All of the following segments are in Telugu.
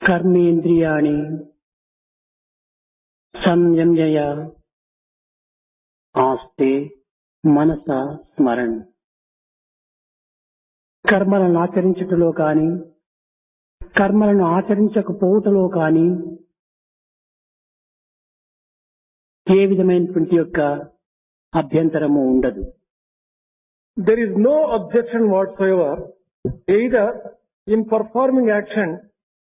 కర్మేంద్రియాణి సంయమ్య ఆస్తే మనస స్మరణ్. కర్మలను ఆచరించుటలో కాని కర్మలను ఆచరించకపోవటంలో కాని ఏ విధమైనటువంటి యొక్క అభ్యంతరము ఉండదు. There is no objection whatsoever, either in performing action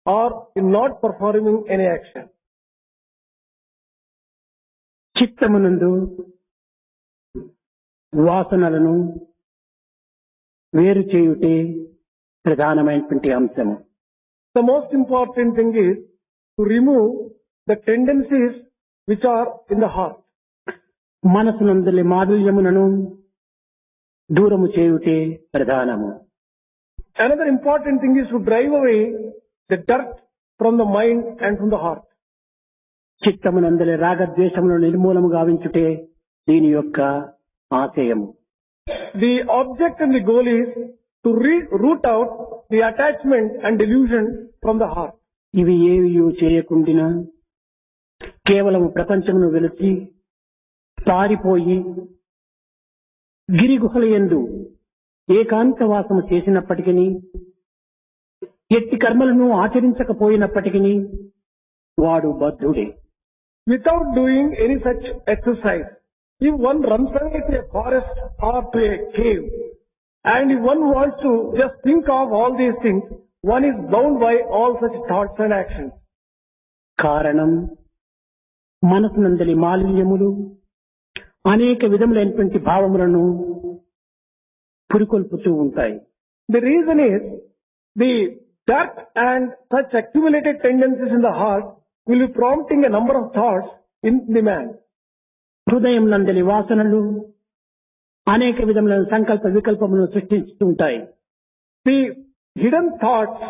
or in not performing any action. చిత్తమునందు వాసనలను వేరు చేయుటే ప్రధానమైనటువంటి అంశము. The most important thing is to remove the tendencies which are in the heart. మనసునందలి మాధుర్యములను దూరము చేయుటే ప్రధానము. Another important thing is to drive away the dirt from the mind and from the heart. చిత్తమునందలి రాగద్వేషములను నిర్మూలము గావించుటే దీని యొక్క ఆశయము. The object and the goal is to root out the attachment and delusion from the heart. ఇవి ఏవి చేయకుండినా కేవలం ప్రపంచమును వెలిచి పారిపోయి గిరిగుహల యందు ఏకాంతవాసము చేసినప్పటికీ ఎట్టి కర్మలను ఆచరించకపోయినప్పటికీ వాడు బద్ధుడే. Without doing any such exercise, if one runs away to a forest or to a cave, and if one wants to just think of all these things, one is bound by all such thoughts and actions. కారణం మనసునందలి మాలిన్యములు అనేక విధములైనటువంటి భావములను పురికొల్పుతూ ఉంటాయి. The reason is the dirt and such accumulated tendencies in the heart will be prompting a number of thoughts in the man. హృదయం నందలి వాసనలు అనేక విధములైన సంకల్ప వికల్పములను సృష్టిస్తూ ఉంటాయి. The hidden thoughts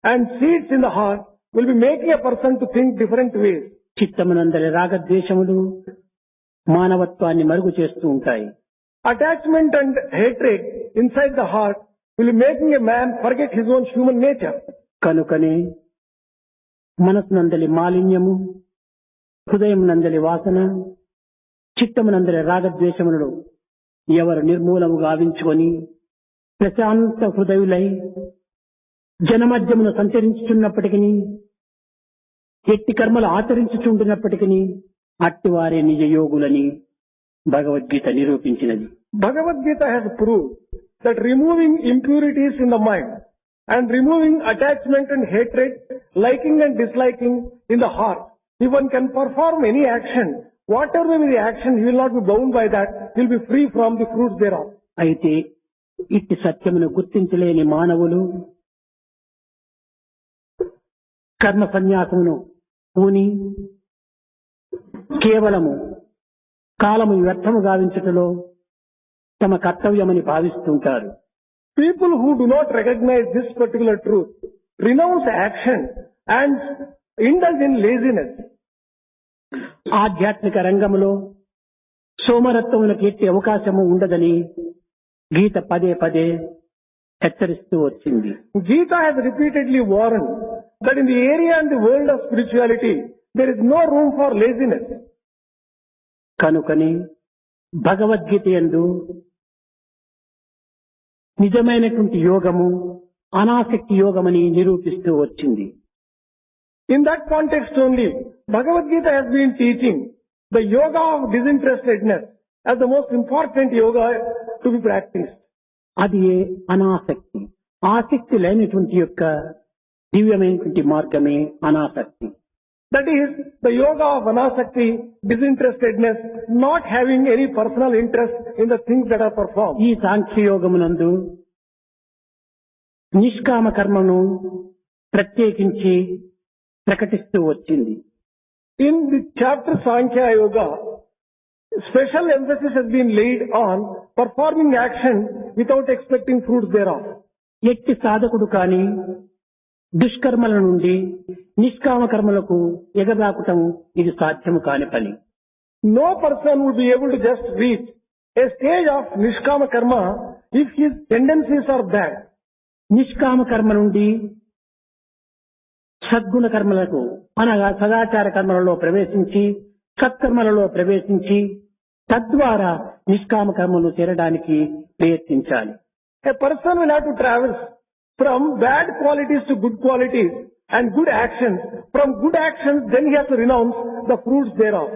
and seeds in the heart will be making a person to think different ways. చిత్తమునందలి రాగద్వేషములు మానవత్వాన్ని మరుగు చేస్తూ ఉంటాయి. Attachment and hatred inside the heart will be making a man forget his own human nature. కనుకనే మనసునందలి మాలిన్యము, హృదయం నందలి వాసన, చిత్తమునందలి రాగద్వేషములను ఎవరు నిర్మూలము గావించుకొని ప్రశాంత హృదయులై జనమధ్యమును సంచరించుచున్నప్పటికీ ఎట్టి కర్మలు ఆచరించుచుంటున్నప్పటికీ అట్టివారే నిజ యోగులని Bhagavad Gita నిరూపించినది. Bhagavad Gita has proved that removing impurities in the mind and removing attachment and hatred, liking and disliking in the heart, if one can perform any action, whatever may be the action, he will not be bound by that, he will be free from the fruits thereof. అయితే ఇట్టి సత్యమును గుర్తించలేని మానవులు కర్మ సన్యాసమును పూని కేవలము కాలము వ్యర్థము గావించటలో తమ కర్తవ్యమని భావిస్తుంటారు. People who do not recognize this particular truth renounce action and indulge in laziness. ఆధ్యాత్మిక రంగంలో సోమరత్వమునకు ఎట్టి అవకాశము ఉండదని గీత పదే పదే హెచ్చరిస్తూ వచ్చింది. Gita has repeatedly warned that in the area and the world of spirituality, there is no room for laziness. కనుకని భగవద్గీత యందు నిజమైనటువంటి యోగము అనాసక్తి యోగమని నిరూపిస్తూ వచ్చింది. In that context only, Bhagavad Gita has been teaching the yoga of disinterestedness as the most important yoga to be practiced. అది అనాసక్తి. ఆసక్తి లేనటువంటి యొక్క దివ్యమైనటువంటి మార్గమే అనాసక్తి. That is the yoga of anasakti, disinterestedness, not having any personal interest in the things that are performed. ఈ సాంఖ్య యోగమునందు నిష్కామ కర్మను ప్రత్యేకించి ప్రకటిస్తూ వచ్చింది. In the chapter Sankhya Yoga, special emphasis has been laid on performing action without expecting fruits thereof. ఎట్టి సాధకుడు కాని దుష్కర్మల నుండి నిష్కామ కర్మలకు ఎగబాకటం ఇది సాధ్యము కాని పని. No person would be able to just reach a stage of nishkama karma if his tendencies are bad. నిష్కామ కర్మ నుండి సద్గుణ కర్మలకు అనగా సదాచార కర్మలలో ప్రవేశించి సత్కర్మలలో ప్రవేశించి తద్వారా నిష్కామ కర్మలు చేరడానికి ప్రయత్నించాలి. A person will have to travel from bad qualities to good qualities and good actions. From good actions, then he has to renounce the fruits thereof.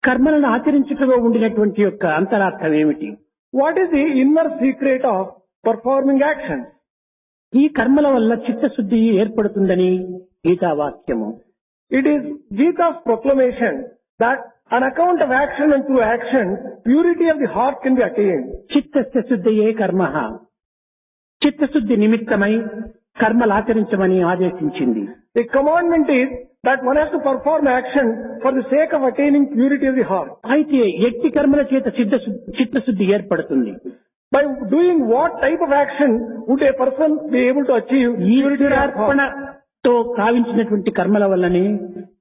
కర్మలను ఆచరించుటలో ఉండినటువంటి యొక్క అంతరార్థం ఏమిటి? What is the inner secret of performing actions? ఈ కర్మల వల్ల చిత్తశుద్ధి ఏర్పడుతుందని గీతావాక్యము. It is Gita's proclamation that on account of action and through action, purity of the heart can be attained. చిత్తస్య శుద్ధియే కర్మః. చిత్తశుద్ధి నిమిత్తమై కర్మలు ఆచరించమని ఆదేశించింది. The commandment is that one has to perform action for the sake of attaining purity of the heart. అయితే ఎట్టి కర్మల చేత చిత్తశుద్ధి ఏర్పడుతుంది? By doing what type of action would a person be able to achieve purity of heart? ఈశ్వరార్పణతో కావించినటువంటి కర్మల వల్లనే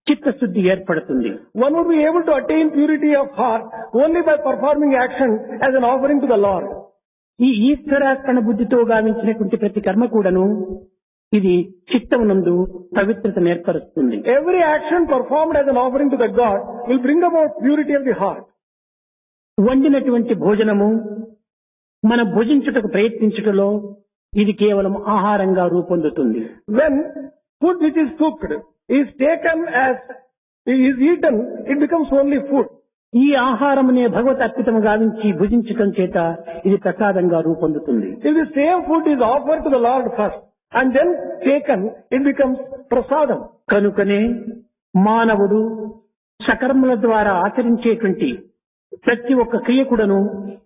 చిత్తశుద్ధి ఏర్పడుతుంది. One would be able to attain purity of heart only by performing action as an offering to the Lord. ఈ ఈశ్వరార్పణ బుద్ధితో గావించినటువంటి ప్రతి కర్మ కూడాను ఇది చిత్తమునందు పవిత్రతను ఏర్పరుస్తుంది. Every action performed as an offering to the God will bring about purity of the heart. వండినటువంటి భోజనము మనం భుజించుటకు ప్రయత్నించుటలో ఇది కేవలం ఆహారంగా రూపొందుతుంది. When food which is cooked is taken as is eaten, it becomes only food. ఈ ఆహారమునే భగవత్ అర్పితము గావించి భుజించటం చేత ఇది ప్రసాదంగా రూపొందుతుంది. If the same food is offered to the Lord first and then taken, it becomes prasadam. కనుకనే మానవుడు సకర్మల ద్వారా ఆచరించేటువంటి ప్రతి ఒక్క క్రియ కూడాను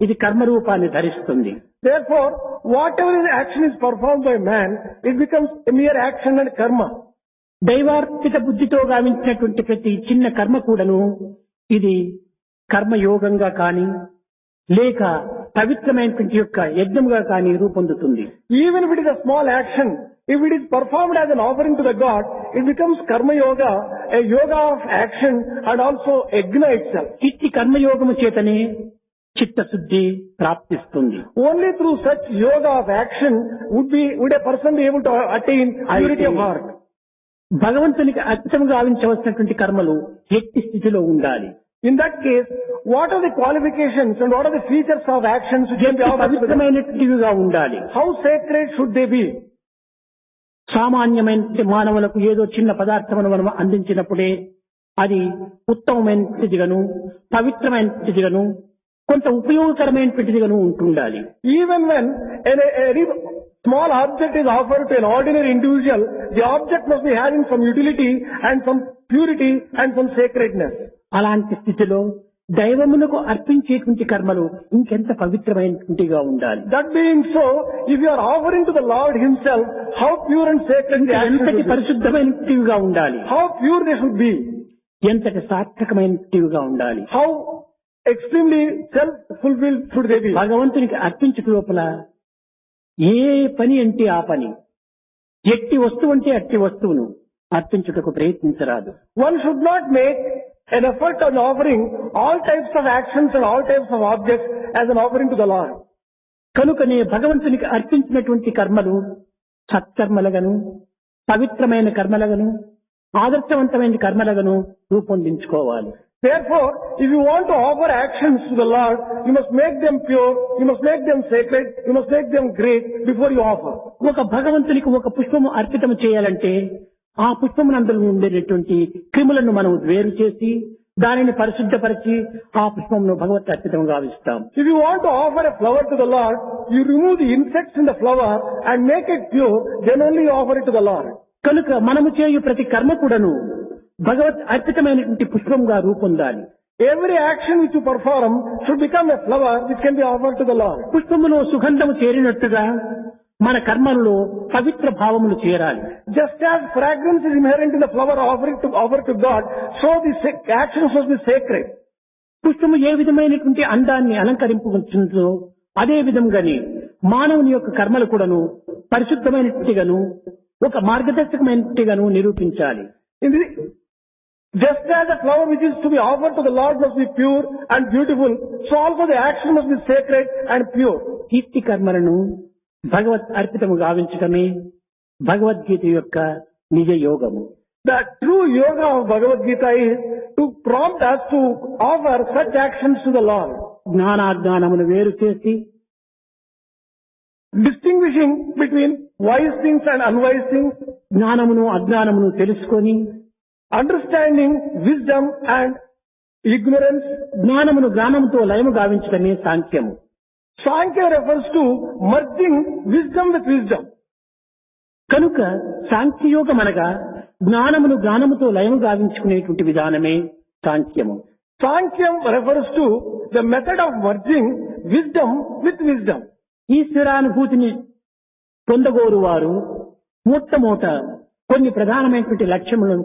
ఇది కర్మరూపాన్ని ధరిస్తుంది. Therefore, whatever action is performed by man, it becomes a mere action and karma. దైవార్పిత బుద్ధితో గావించినటువంటి ప్రతి చిన్న కర్మ కూడాను ఇది కర్మయోగంగా కానీ లేక పవిత్రమైనటువంటి యొక్క యజ్ఞంగా కానీ రూపొందుతుంది. Even if it is a small action, if it is performed as an offering to the God, it becomes karma yoga, a yoga of action and also yajna itself. ఇట్టి కర్మయోగము చేతనే చిత్తశుద్ధి ప్రాప్తిస్తుంది. Only through such yoga of action would a person be able to attain purity of heart. భగవంతునికి అర్పితముగా గావించవలసినటువంటి కర్మలు ఎట్టి స్థితిలో ఉండాలి. In that case, what are the qualifications and what are the features of actions which can be offered to the God? పవిత్రమైనటువంటివిగా ఉండాలి. How sacred should they be? సామాన్యమైన మానవులకు ఏదో చిన్న పదార్థమును మనం అందించినప్పుడే అది ఉత్తమమైనదిగాను పవిత్రమైనదిగాను కొంత ఉపయోగకరమైనదిగాను ఉంటుండాలి. Even when a small object is offered to an ordinary individual, the object must be having some utility and some purity and some sacredness. అలాంటి స్థితిలో దైవమునకు అర్పించేటువంటి కర్మలు ఇంకెంత పవిత్రమైనటువంటిగా ఉండాలి. That being so, if you are offering to the Lord Himself, how pure and sacred the action ఎంతటి should be. పరిశుద్ధమైనటివిగా ఉండాలి. How pure they should be. ఎంతటి సార్థకమైనటివిగా ఉండాలి. How extremely self-fulfilled should they be. భగవంతునికి అర్పించుట లోపల ఏ పని అంటే ఆ పని, ఎట్టి వస్తువు అంటే అట్టి వస్తువును అర్పించుటకు ప్రయత్నించరాదు. One should not make an effort on offering all types of actions and all types of objects as an offering to the Lord. కనుకనే భగవంతునికి అర్పించినటువంటి కర్మలు సత్కర్మలుగాను పవిత్రమైన కర్మలుగాను ఆదర్శవంతమైన కర్మలుగాను రూపొందించుకోవాలి. Therefore, if you want to offer actions to the Lord, you must make them pure, you must make them sacred, you must make them great before you offer. ఒక భగవంతునికి ఒక పుష్పము అర్పితం చేయాలంటే ఆ పుష్పమునందులో ఉండేటువంటి క్రిములను మనం వేరు చేసి దానిని పరిశుద్ధపరిచి ఆ పుష్పమును భగవత్ అర్పితంగా గావిస్తాం. If you want to offer a flower to the Lord, you remove the insects in the flower and make it pure, then only you offer it to the Lord. కనుక మనము చేయు ప్రతి కర్మ కూడాను భగవత్ అర్పితమైనటువంటి పుష్పంగా రూపొందాలి. Every action which you perform should become a flower which can be offered to the Lord. పుష్పములో సుగంధము చేరినట్టుగా మన కర్మలలో పవిత్ర భావములు చేరాలి. Just as fragrance is inherent in the flower offered to God, so the actions must be sacred. పుష్పము ఏ విధమైనటువంటి అందాన్ని అలంకరింపుకుంటుందో అదే విధంగానే మానవుని యొక్క కర్మలు కూడాను పరిశుద్ధమైనట్టుగాను ఒక మార్గదర్శకమైనట్టుగాను నిరూపించాలి. Just as a flower which is to be offered to the Lord must be pure and beautiful, so also the action must be sacred and pure. కీర్తి కర్మలను భగవత్ అర్పితము గావించటమే భగవద్గీత యొక్క నిజ యోగము. The true yoga of Bhagavad Gita is to prompt us to offer such actions to the Lord, జ్ఞానాజ్ఞానమును వేరు చేసి distinguishing between wise things and unwise things, జ్ఞానమును అజ్ఞానమును తెలుసుకొని understanding wisdom and ignorance. జ్ఞానమును జ్ఞానముతో లయము గావించడమే సాంఖ్యము. Sankhya refers to merging wisdom with wisdom. కనుక సాంఖ్యయోగం అనగా జ్ఞానమును జ్ఞానముతో లయము గావించుకునేటువంటి విధానమే సాంఖ్యము. Sankhya refers to the method of merging wisdom with wisdom. ఈశ్వరానుభూతిని పొందగోరు వారు మొట్టమొదట కొన్ని ప్రధానమైనటువంటి లక్షణములను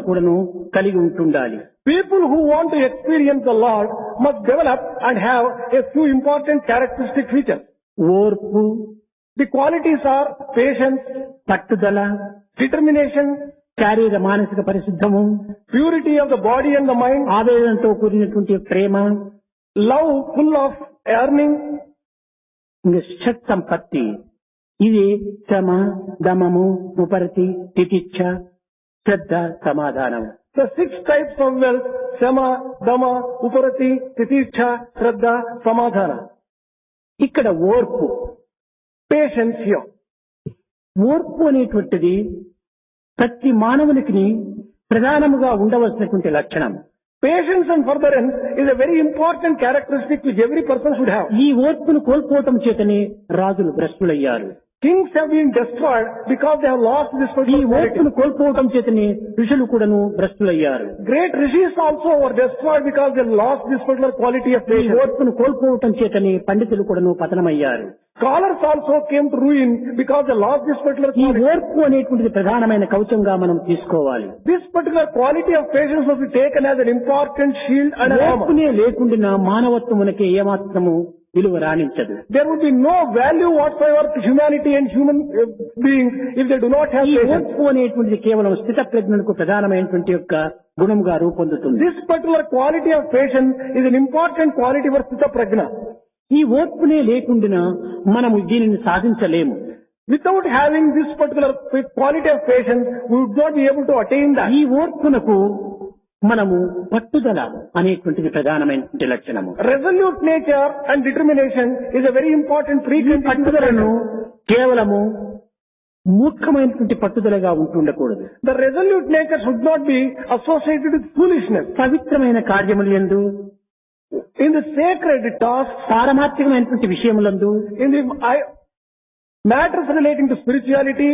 కూడాను కలిగి ఉంటుండాలి. People who want to experience the Lord must develop and have a few important characteristic features. ఓర్పు, The qualities are patience, పట్టుదల, determination, శారీర మానసిక పరిశుద్ధము, purity of the body and the mind, ఆవేదనతో కూడినటువంటి ప్రేమ, love full of yearning, shut సంపత్తి. ఇది శ్రమ, దమము, ఉపరతి, తితిచ్ఛ, శ్రద్ధ, సమాధానం. the 6 types of wealth: Sama, Dama, Uparati, Titiksha, Shraddha, Samadhana. ఇక్కడ ఓర్పు, Patience here. ఓర్పు అనేటువంటిది ప్రతి మానవునికి ప్రధానముగా ఉండవలసినటువంటి లక్షణం. Patience and forbearance is a very important characteristic which every person should have. ఈ ఓర్పును కోల్పోవటం చేతనే రాజులు భ్రష్టులయ్యారు. Kings have been destroyed because they have lost this ఈ particular quality. ఓర్పును కోల్పోవటం చేతనే ఋషులు కూడాను భ్రష్టులయ్యారు. Great rishis also were destroyed because they lost this particular quality of ఈ patience. ఓర్పును కోల్పోవటం చేతనే పండితులు కూడాను పతనమయ్యారు. Scholars also came to ruin because they lost this particular ఈ quality. ఓర్పు అనేటువంటిది ప్రధానమైన కవచంగా మనం తీసుకోవాలి. This particular quality of patience must be taken as an important shield and an armor. ఓర్పునే లేకుండా మానవత్వమునకి ఏమాత్రము విలువ రాణించదు. There would be no value whatsoever to humanity and human beings if they do not have ఈ patience. ఓర్పు అనేటువంటిది కేవలం స్థిత ప్రజ్ఞకు ప్రధానమైనటువంటి యొక్క గుణముగా రూపొందుతుంది. This particular quality of patience is an important quality for Sthita Prajna. ఈ ఓర్పునే లేకుండా మనము దీనిని సాధించలేము. Without having this particular quality of patience, we would not be able to attain that. ఈ ఓర్పునకు మనము పట్టుదల అనేటువంటిది ప్రధానమైనటువంటి లక్షణము. Resolute nature and determination is a very important ఈ precondition. పట్టుదలను కేవలము మూర్ఖమైనటువంటి పట్టుదలగా ఉంటుండకూడదు. The resolute nature should not be associated with foolishness. పవిత్రమైన కార్యములు యందు, In the sacred tasks, పారమార్థికమైనటువంటి విషయములందు, in the matters relating to spirituality,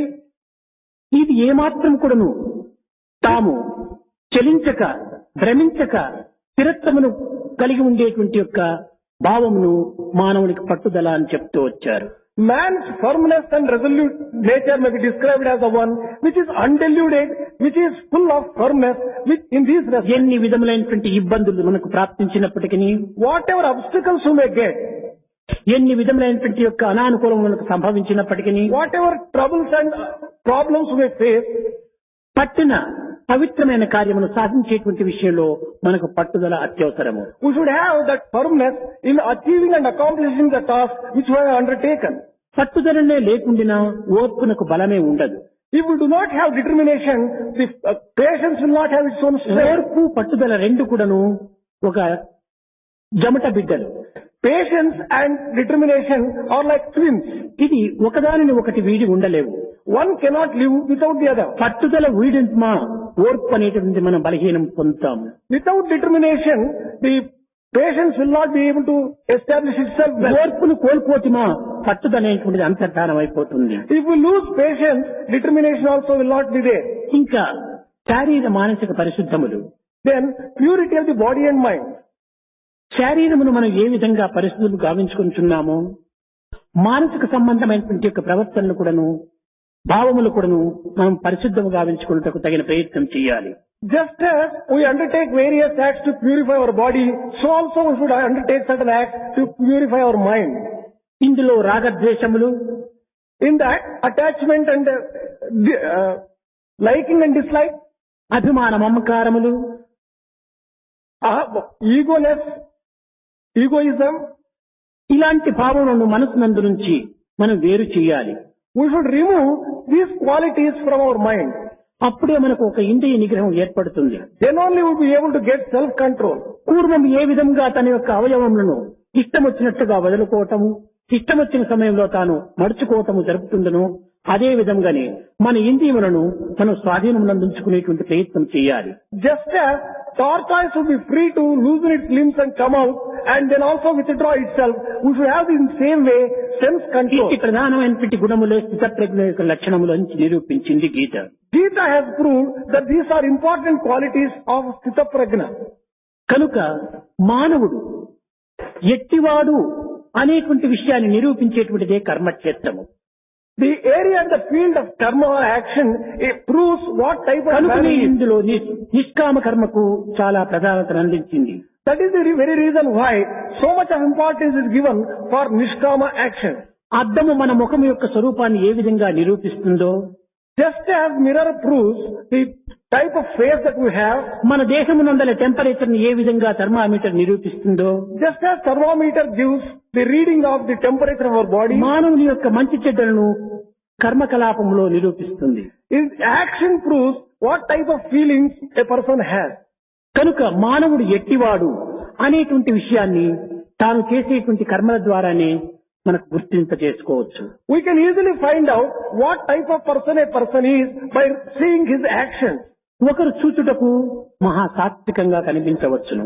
ఇది ఏమాత్రం కూడాను తాము చలించక, భ్రమించక, స్థిరత్వమును కలిగి ఉండేటువంటి యొక్క భావమును మానవునికి పట్టుదల అని చెప్తూ వచ్చారు. man's firmness and resolute nature may be described as the one which is undiluted, which is full of firmness, which in these respects, ఎన్ని విధములైనటువంటి ఇబ్బందులు మనకు ప్రాప్తించినప్పటికీ, whatever obstacles you may get, ఎన్ని విధములైనటువంటి యొక్క అనానుకూలం మనకు సంభవించినప్పటికీ, whatever troubles and problems you may face, పట్టిన పవిత్రమైన కార్యమును సాధించేటువంటి విషయంలో మనకు పట్టుదల అత్యవసరము. we should have that firmness in achieving and accomplishing the task which we have undertaken. పట్టుదలనే లేకుండా ఓర్పునకు బలమే ఉండదు. If we do not have determination, the patience will not have its own strength. ఓర్పు, పట్టుదల రెండు కూడాను ఒక జమట బిడ్డలు. Patience and determination are like twins. ఇది ఒకదానిని ఒకటి వీడి ఉండలేవు. One cannot live without the other. పట్టుదల వీడింమా ఓర్పు అనేటువంటి మనం బలహీనం పొందుతాము. Without determination, the patience will not be able to establish itself well. ఓర్పును కోల్పోతిమా పట్టుదల అనేటువంటిది అంతర్ధానం అయిపోతుంది. If we lose patience, determination also will not be there. ఇంకా శారీర మానసిక పరిశుద్ధములు. Then purity of the body and mind. శారీరమును మనం ఏ విధంగా పరిశుద్ధులు గావించుకుంటున్నామో, మానసిక సంబంధమైనటువంటి యొక్క ప్రవర్తనలు కూడాను, భావములు కూడాను మనం పరిశుద్ధము గావించుకున్నటకు తగిన ప్రయత్నం చేయాలి. Just as we undertake various acts to purify our body, so also we should undertake certain acts to purify our mind. ఇందులో రాగద్వేషములు, In that, attachment and liking and dislike, అభిమాన మమకారములు, egoism, ఇలాంటి భావములను మనసు నందు నుంచి మనం వేరు చేయాలి. we should remove these qualities from our mind. అప్పుడే మనకు ఒక ఇంద్రియ నిగ్రహం ఏర్పడుతుంది. Then only we will be able to get self-control. పూర్వం ఏ విధంగా తన యొక్క అవయవములను ఇష్టం వచ్చినట్టుగా వదులుకోవటము, ఇష్టం వచ్చిన సమయంలో తాను మడుచుకోవటము జరుపుతుందను, అదే విధంగానే మన ఇంద్రియములను మనం స్వాధీనమునందుకునేటువంటి ప్రయత్నం చేయాలి. Just as tortoise would be free to loosen its limbs and come out and then also withdraw itself, we should have in the same way sense control. ఈ ప్రధానమైనటువంటి గుణములే స్థితప్రజ్ఞ యొక్క లక్షణములని నిరూపించింది గీత. Gita has proved that these are important qualities of Sthita Prajna. కనుక మానవుడు ఎట్టివాడు అనేటువంటి విషయాన్ని నిరూపించేటువంటిదే కర్మక్షేత్రము. The area and the field of karma or action, it proves what type of man కనుకనే he is. ఇందులో నిష్కామ కర్మకు చాలా ప్రాధాన్యతను అందించింది. That is the very reason why so much of importance is given for Nishkama action. అద్దము మన ముఖం యొక్క స్వరూపాన్ని ఏ విధంగా నిరూపిస్తుందో, Just as mirror proves the type of face that we have, మన దేశమునందల టెంపరేచర్ ని ఏ విధంగా thermometer నిరూపిస్తుందో, just as thermometer gives the reading of the temperature of our body, మానవుని యొక్క మంచి చెడ్డలను కర్మకలాపంలో నిరూపిస్తుంది. his action proves what type of feelings a person has. కనుక మానవుడు ఎట్టివాడు అనేటువంటి విషయాన్ని తాను చేసేటువంటి కర్మల ద్వారానే మనకు గుర్తింప చేసుకోవచ్చు. We can easily find out what type of person a person is by seeing his actions. ఒకరు చూచుటకు మహా సాత్వికంగా కనిపించవచ్చును,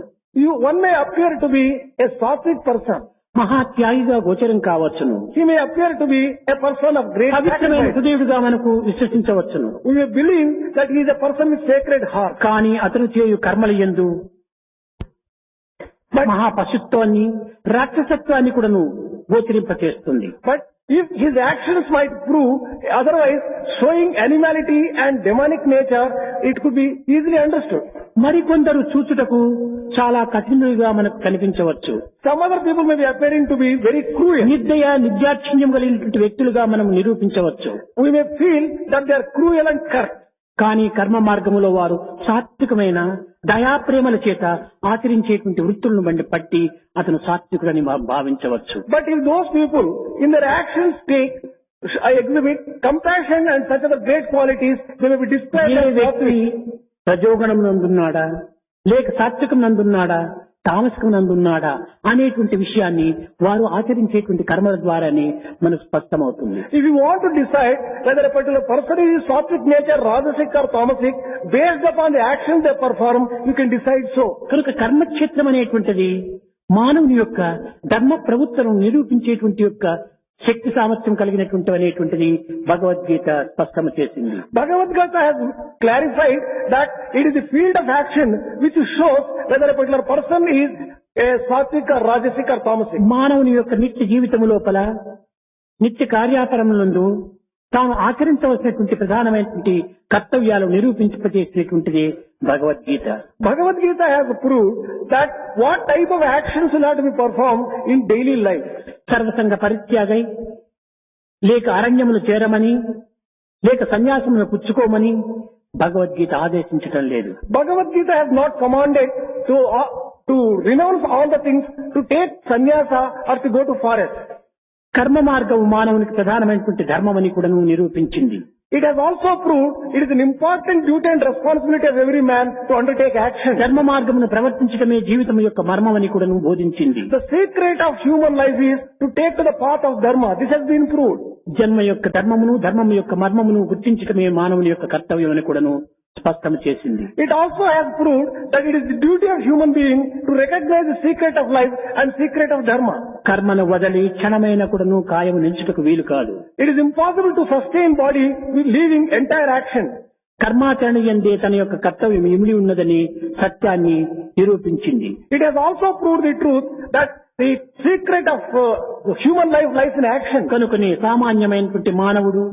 One may appear to be a sattvic person. మహా త్యాగిగా గోచరం కావచ్చును, He may appear to be a person of great పవిత్రమైన sacrifice. హృదయుడుగా మనకు విశ్వసించవచ్చును. We may believe that he is a person with sacred heart. కానీ అతను చేయు కర్మల యందు మహా పశుత్వాన్ని, రాక్షసత్వాన్ని కూడాను గోచరింపచేస్తుంది. But if his actions might prove otherwise showing animality and demonic nature, it could be easily understood. మరికొందరు చూచుటకు చాలా కఠినులుగా మనకు కనిపించవచ్చు. Some other people may be appearing to be very cruel. నిర్దయ నిర్దాక్షిణ్యం కలిగినటువంటి వ్యక్తులుగా మనం నిరూపించవచ్చు. We may feel that they are cruel and curt. కానీ కర్మ మార్గములో వారు సాత్వికమైన దయాప్రేమల చేత ఆచరించేటువంటి వృత్తులను బట్టి అతను సాత్వికుడని భావించవచ్చు. But if those people in their actions exhibit compassion and such other great qualities, they may be described A as వ్యక్తి sattvic. రజోగుణం నందున్నాడా, లేక సాత్వికం నందున్నాడా, తామసికం నందున్నాడా అనేటువంటి విషయాన్ని వారు ఆచరించేటువంటి కర్మల ద్వారానే మనకు స్పష్టమవుతుంది. If you want to decide whether a particular person is sattvic nature, rajasic or tamasic, based upon the actions they perform, you can decide so. కనుక కర్మక్షేత్రం అనేటువంటిది మానవుని యొక్క ధర్మ ప్రవృత్తులను నిరూపించేటువంటి యొక్క శక్తి సామర్థ్యం కలిగినటువంటి అనేటువంటిది భగవద్గీత స్పష్టం చేసింది. Bhagavad Gita has clarified that it is the field of action which shows whether a particular person is a sattvic or rajasic or tamasic. మానవుని యొక్క నిత్య జీవితం లోపల నిత్య కార్యాచరణలందు తాను ఆచరించవలసినటువంటి ప్రధానమైనటువంటి కర్తవ్యాలు నిరూపింపజేసినటువంటిది Bhagavad Gita. Bhagavad Gita has proved that what type of actions will have to be performed in daily life. సర్వసంగ పరిత్యాగై, లేక అరణ్యములు చేరమని, లేక సన్యాసమును పుచ్చుకోమని భగవద్గీత ఆదేశించటం లేదు. Bhagavad Gita has not commanded to renounce all the things, to take sannyasa or to go to forest. కర్మ మార్గం మానవునికి ప్రధానమైనటువంటి ధర్మమని కూడా నిరూపించింది. It has also proved it is an important duty and responsibility of every man to undertake action. ధర్మ మార్గమును ప్రవర్తించడమే జీవితం యొక్క మర్మమని కూడా బోధించింది. The secret of human life is to take to the path of dharma. This has been proved. జన్మ యొక్క ధర్మమును, ధర్మం యొక్క మర్మమును గుర్తించడమే మానవుని యొక్క కర్తవ్యం అని కూడాను స్పష్టం చేసింది. It also has proved that it is the duty of human being to recognize the secret of life and secret of dharma. కర్మను వదలి క్షణమైన కూడాను కాయము నిల్చుటకు వీలు కాదు. It is impossible to sustain body with leaving entire action. కర్మాచరణ యందే తన యొక్క కర్తవ్యం ఇమిడి ఉన్నదని సత్యాన్ని నిరూపించింది. It has also proved the truth that the secret of human life lies in action. కనుకనే సామాన్యమైనటువంటి మానవుడు,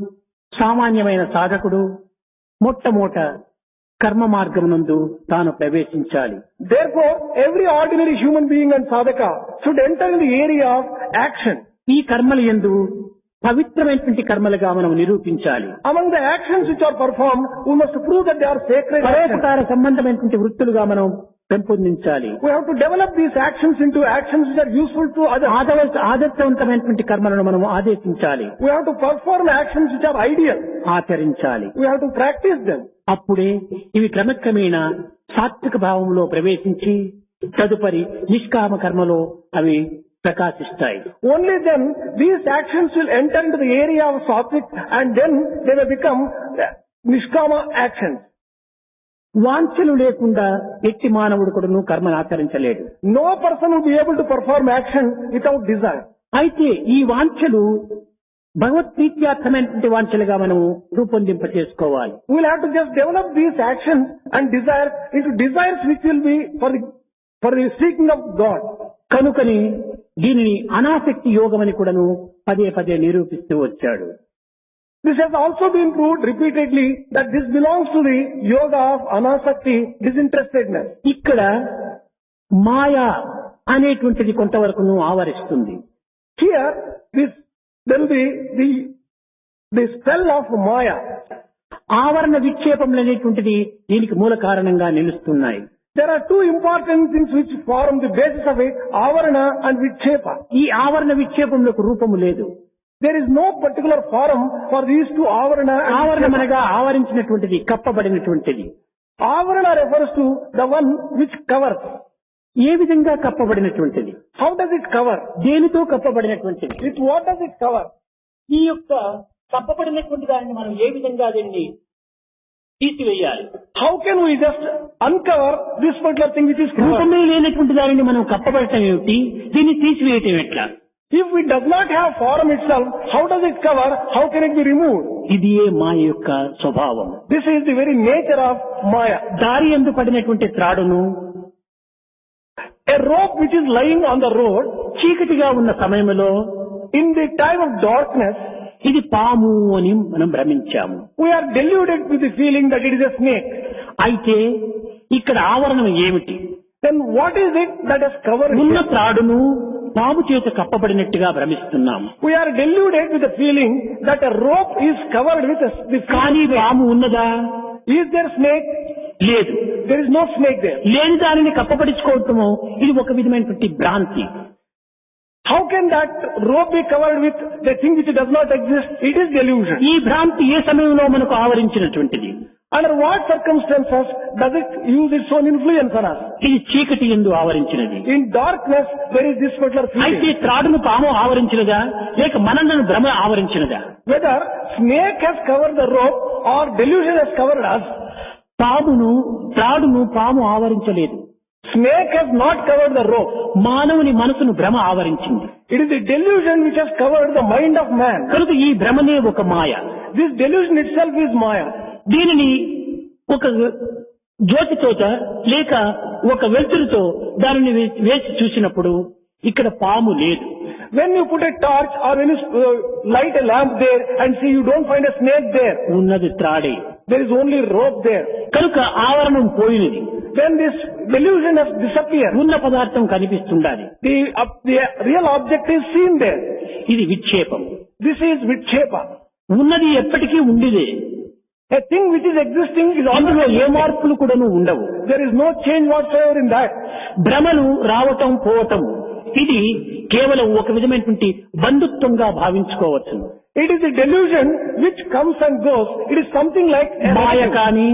సామాన్యమైన సాధకుడు మొట్టమొదట కర్మ మార్గమునందు తాను ప్రవేశించాలి. Therefore, every ordinary human being and sadhaka should enter in the area of action. ఈ కర్మల యందు పవిత్రమైనటువంటి కర్మలుగా మనం నిరూపించాలి. Among the actions which are performed, we must prove that they are sacred actions. పరోపకార సంబంధమైనటువంటి వృత్తులుగా మనం పెంపొందించాలి. We have to develop these actions into actions which are useful to others. ఆదర్శవంతమైనటువంటి కర్మలను మనం ఆదేశించాలి. We have to perform actions which are ideal. ఆచరించాలి. We have to practice them. అప్పుడే ఇవి క్రమక్రమేణా సాత్విక భావంలో ప్రవేశించి తదుపరి నిష్కామ కర్మలో అవి ప్రకాశిస్తాయి. Only then these actions will enter into the area of sattvic and then they will become nishkama actions. వాంఛలు లేకుండా ఎట్టి మానవుడు కూడాను కర్మను ఆచరించలేడు. No person will be able to perform action without desire. అయితే ఈ వాంఛలు భగవత్ప్రీత్యార్థమైనటువంటి వాంఛలుగా మనము రూపొందింప చేసుకోవాలి. We will have to just develop these actions and desires into desires which will be for the seeking of God. కనుకని దీనిని అనాసక్తి యోగం అని కూడాను పదే పదే నిరూపిస్తూ వచ్చాడు. This has also been proved repeatedly that this belongs to the yoga of anasakti, disinterestedness. ఇక్కడ మాయా అనేటువంటిది కొంతవరకును ఆవరిస్తుంది. Here, there will be the spell of Maya. ఆవరణ విక్షేపములు అనేటువంటిది దీనికి మూల కారణంగా నిలుస్తున్నాయి. There are two important things which form the basis of it, avarana and vikshepa. ఈ ఆవరణ విక్షేపములకు రూపము లేదు. There is no particular form for these two avarana and ఆవరణం vikshepa. అనగా ఆవరించినటువంటిది, కప్పబడినటువంటిది. Avarana refers to the one which covers. ఏ విధంగా కప్పబడినటువంటిది? How does it cover? దేనితో కప్పబడినటువంటిది? With what does it cover? ఈ యొక్క కప్పబడినటువంటి దానిని మనం ఏ విధంగా దీన్ని తీసివేయాలి? How can we just uncover this particular thing which is covered? రూపమే లేనటువంటి దానిని మనం కప్పబడటం ఏమిటి, దీన్ని తీసివేయటం ఎట్లా? If it does not have form itself, how does it cover? How can it be removed? ఇది ఏ మాయ యొక్క స్వభావం. This is the very nature of Maya. దారి యందు పడినటువంటి త్రాడును, A rope which is lying on the road, చీకటిగా ఉన్న సమయంలో in the time of darkness, ఇది పాము అని మనం భ్రమించాము. we are deluded with the feeling that it is a snake. అయితే ఇక్కడ ఆవరణం ఏమిటి? Then what is it that has covered ఉన్న it? త్రాడును పాము చేత కప్పబడినట్టుగా భ్రమిస్తున్నాము. We are deluded with the feeling that a rope is covered with the కానీ snake. పాము ఉన్నదా? Is there snake? లేదు. There is no snake there. లేని దానిని కప్పబడించుకోవటము ఇది ఒక విధమైనటువంటి భ్రాంతి. How can that rope be covered with the thing which does not exist? It is delusion. ఈ భ్రాంతి ఏ సమయంలో మనకు ఆవరించినటువంటిది? Under what circumstances does it use its own influence on us? ఇది చీకటి యందు ఆవరించినది. In darkness, there is this particular అయితే feeling. త్రాడును పాము ఆవరించినదా లేక మనలను భ్రమ ఆవరించినదా? Whether snake has covered the rope or delusion has covered us, త్రాడును పాము ఆవరించలేదు. snake has not covered the rope. మానవుని మనసును భ్రమ ఆవరించింది. It is the delusion which has covered the mind of man. కనుక ఈ భ్రమనే ఒక మాయ. This delusion itself is Maya. దీనిని ఒక జ్యోతితోట లేక ఒక వెలుతురుతో దానిని వేసి చూసినప్పుడు ఇక్కడ పాము లేదు. When you put a torch or when you light a lamp there and see, you don't find a snake there. ఉన్నది త్రాడే. There is only rope there. కనుక ఆవరణం పోయినది. Then this delusion has disappeared. ఉన్న పదార్థం కనిపిస్తుండాలి. The real object is seen there. ఇది విక్షేపం. This is vikshepa. ఉన్నది ఎప్పటికీ ఉండిదే. A thing which is existing is అందులో always ఏ మార్పులు కూడాను ఉండవు. There is no change whatsoever in that. భ్రమలు రావటం పోవటం ఇది కేవలం ఒక విధమైనటువంటి బంధుత్వంగా భావించుకోవచ్చు. It is a delusion which comes and goes. It is something like a Maya relative. కాని,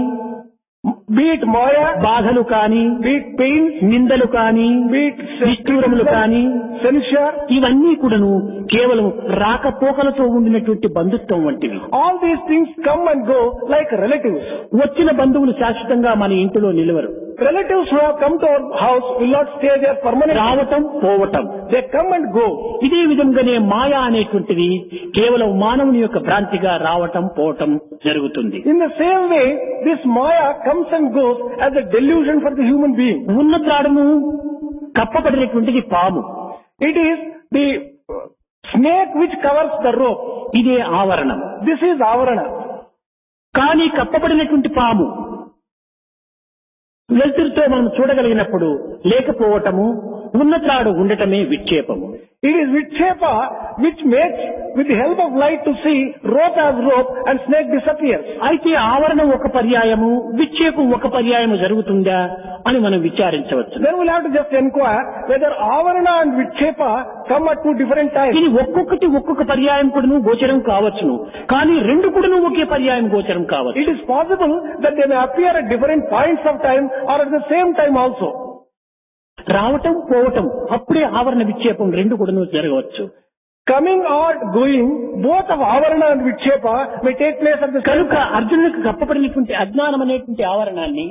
Be it Maya, బాధలు కాని, be it pains, నిందలు కాని, be it నిష్ఠూరములు కాని, censure, ఇవన్నీ కూడాను కేవలం రాకపోకలతో ఉండినటువంటి బంధుత్వం వంటివి. all these things come and go like relatives. వచ్చిన బంధువులు శాశ్వతంగా మన ఇంటిలో నిలవరు. Relatives who have come to our house will not stay there permanently. రావటం పోవటం They come and go. ఇదే విధంగానే మాయా అనేటువంటిది కేవలం మానవుని యొక్క భ్రాంతిగా రావటం పోవటం జరుగుతుంది. In the same way, this Maya comes and goes as a delusion for the human being. ఉన్న త్రాడును కప్పబడినటువంటిది పాము. It is the snake which covers the rope. ఇదే ఆవరణం. This is avarana. కానీ కప్పబడినటువంటి పాము వెలుతురుతో మనం చూడగలిగినప్పుడు లేకపోవటము, ఉన్నత్రాడు ఉండటమే విక్షేపము. It is Vikshepa which makes, with the help of light, to see rope as rope and snake disappears. అయితే ఆవరణం ఒక పర్యాయము, విక్షేపం ఒక పర్యాయము జరుగుతుందా అని మనం విచారించవచ్చు. Then we'll have to just inquire whether Avarana and Vikshepa come at two different times. ఇది ఒక్కొక్కటి ఒక్కొక్క పర్యాయం కూడాను గోచరం కావచ్చును, కానీ రెండు కూడాను ఒకే పర్యాయం గోచరం కావచ్చు. It is possible that they may appear at different points of time or at the same time also. రావటం పోవటం అప్పుడే ఆవరణ విక్షేపం రెండు కూడాను జరగవచ్చు. Coming or going, both of Avarana and Vikshepa may take place at the same కనుక time. అర్జునుడికి కప్పబడినటువంటి అజ్ఞానం అనేటువంటి ఆవరణాన్ని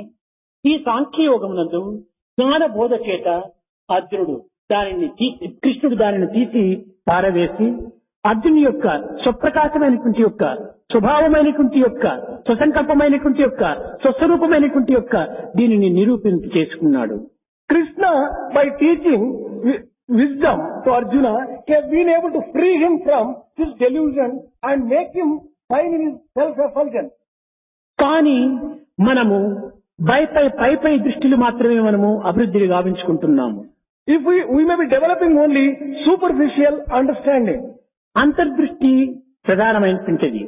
ఈ సాంఖ్యయోగమునందు జ్ఞాన బోధ చేత అర్జునుడు కృష్ణుడు దానిని తీసి పారవేసి అర్జునుని యొక్క స్వప్రకాశమైనటువంటి యొక్క స్వభావమైనటువంటి యొక్క స్వసంకల్పమైనటువంటి యొక్క స్వస్వరూపమైనటువంటి యొక్క దీనిని నిరూపించి చేసుకున్నాడు. Krishna, by teaching wisdom to Arjuna, has been able to free him from his delusion and make him find in his self-effulgence. కానీ మనము పై దృష్టిలు మాత్రమే మనము అభివృద్ధిని గావించుకుంటున్నాము. If we may be developing only superficial understanding. అంతర్దృష్టి ప్రధానమైనటువంటిది.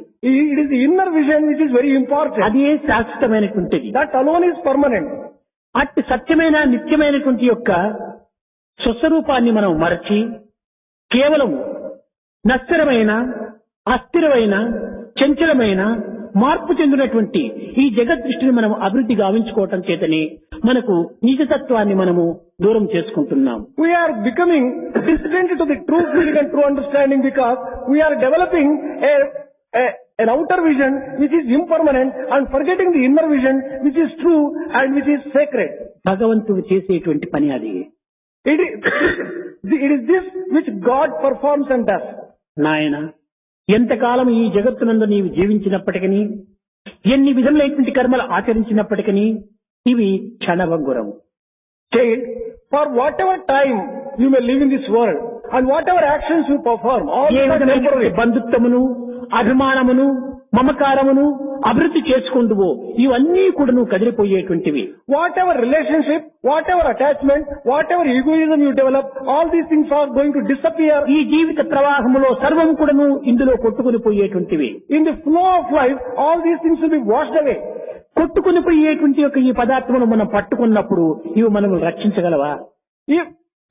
It is the inner vision which is very important. అదే శాశ్వతమైనటువంటిది. That alone is permanent. అట్టి సత్యమైన నిత్యమైనటువంటి యొక్క స్వస్వరూపాన్ని మనం మరచి కేవలం నశ్వరమైన అస్థిరమైన చంచలమైన మార్పు చెందినటువంటి ఈ జగద్దృష్టిని మనం అభివృద్ధి గావించుకోవటం చేతనే మనకు నిజతత్వాన్ని మనము దూరం చేసుకుంటున్నాం. We are becoming distant to the true feeling and true understanding because we are developing an outer vision which is impermanent and forgetting the inner vision which is true and which is sacred. భగవంతుడు చేసేటువంటి పని అది. It is this which God performs and does. నాయన, ఎంతకాలం ఈ జగత్తునందు నీవు జీవించినప్పటికీ ఎన్ని విధములైనటువంటి కర్మలు ఆచరించినప్పటికీ ఇవి క్షణభంగురం. Child, for whatever time you may live in this world and whatever actions you perform, all A are విధమైన temporary. బంధుత్వమును అభిమానమును మమకారమును అభివృద్ధి చేసుకుందువో ఇవన్నీ కూడా నువ్వు కదిలిపోయేటువంటివి. Whatever relationship, whatever attachment, whatever egoism you develop, all these things are going to disappear. ఈ జీవిత ప్రవాహములో సర్వం కూడాను ఇందులో కొట్టుకుని పోయేటువంటివి. In the flow of life, all these things will be washed away. కొట్టుకుని పోయేటువంటి యొక్క ఈ పదార్థమును మనం పట్టుకున్నప్పుడు ఇవి మనం రక్షించగలవా?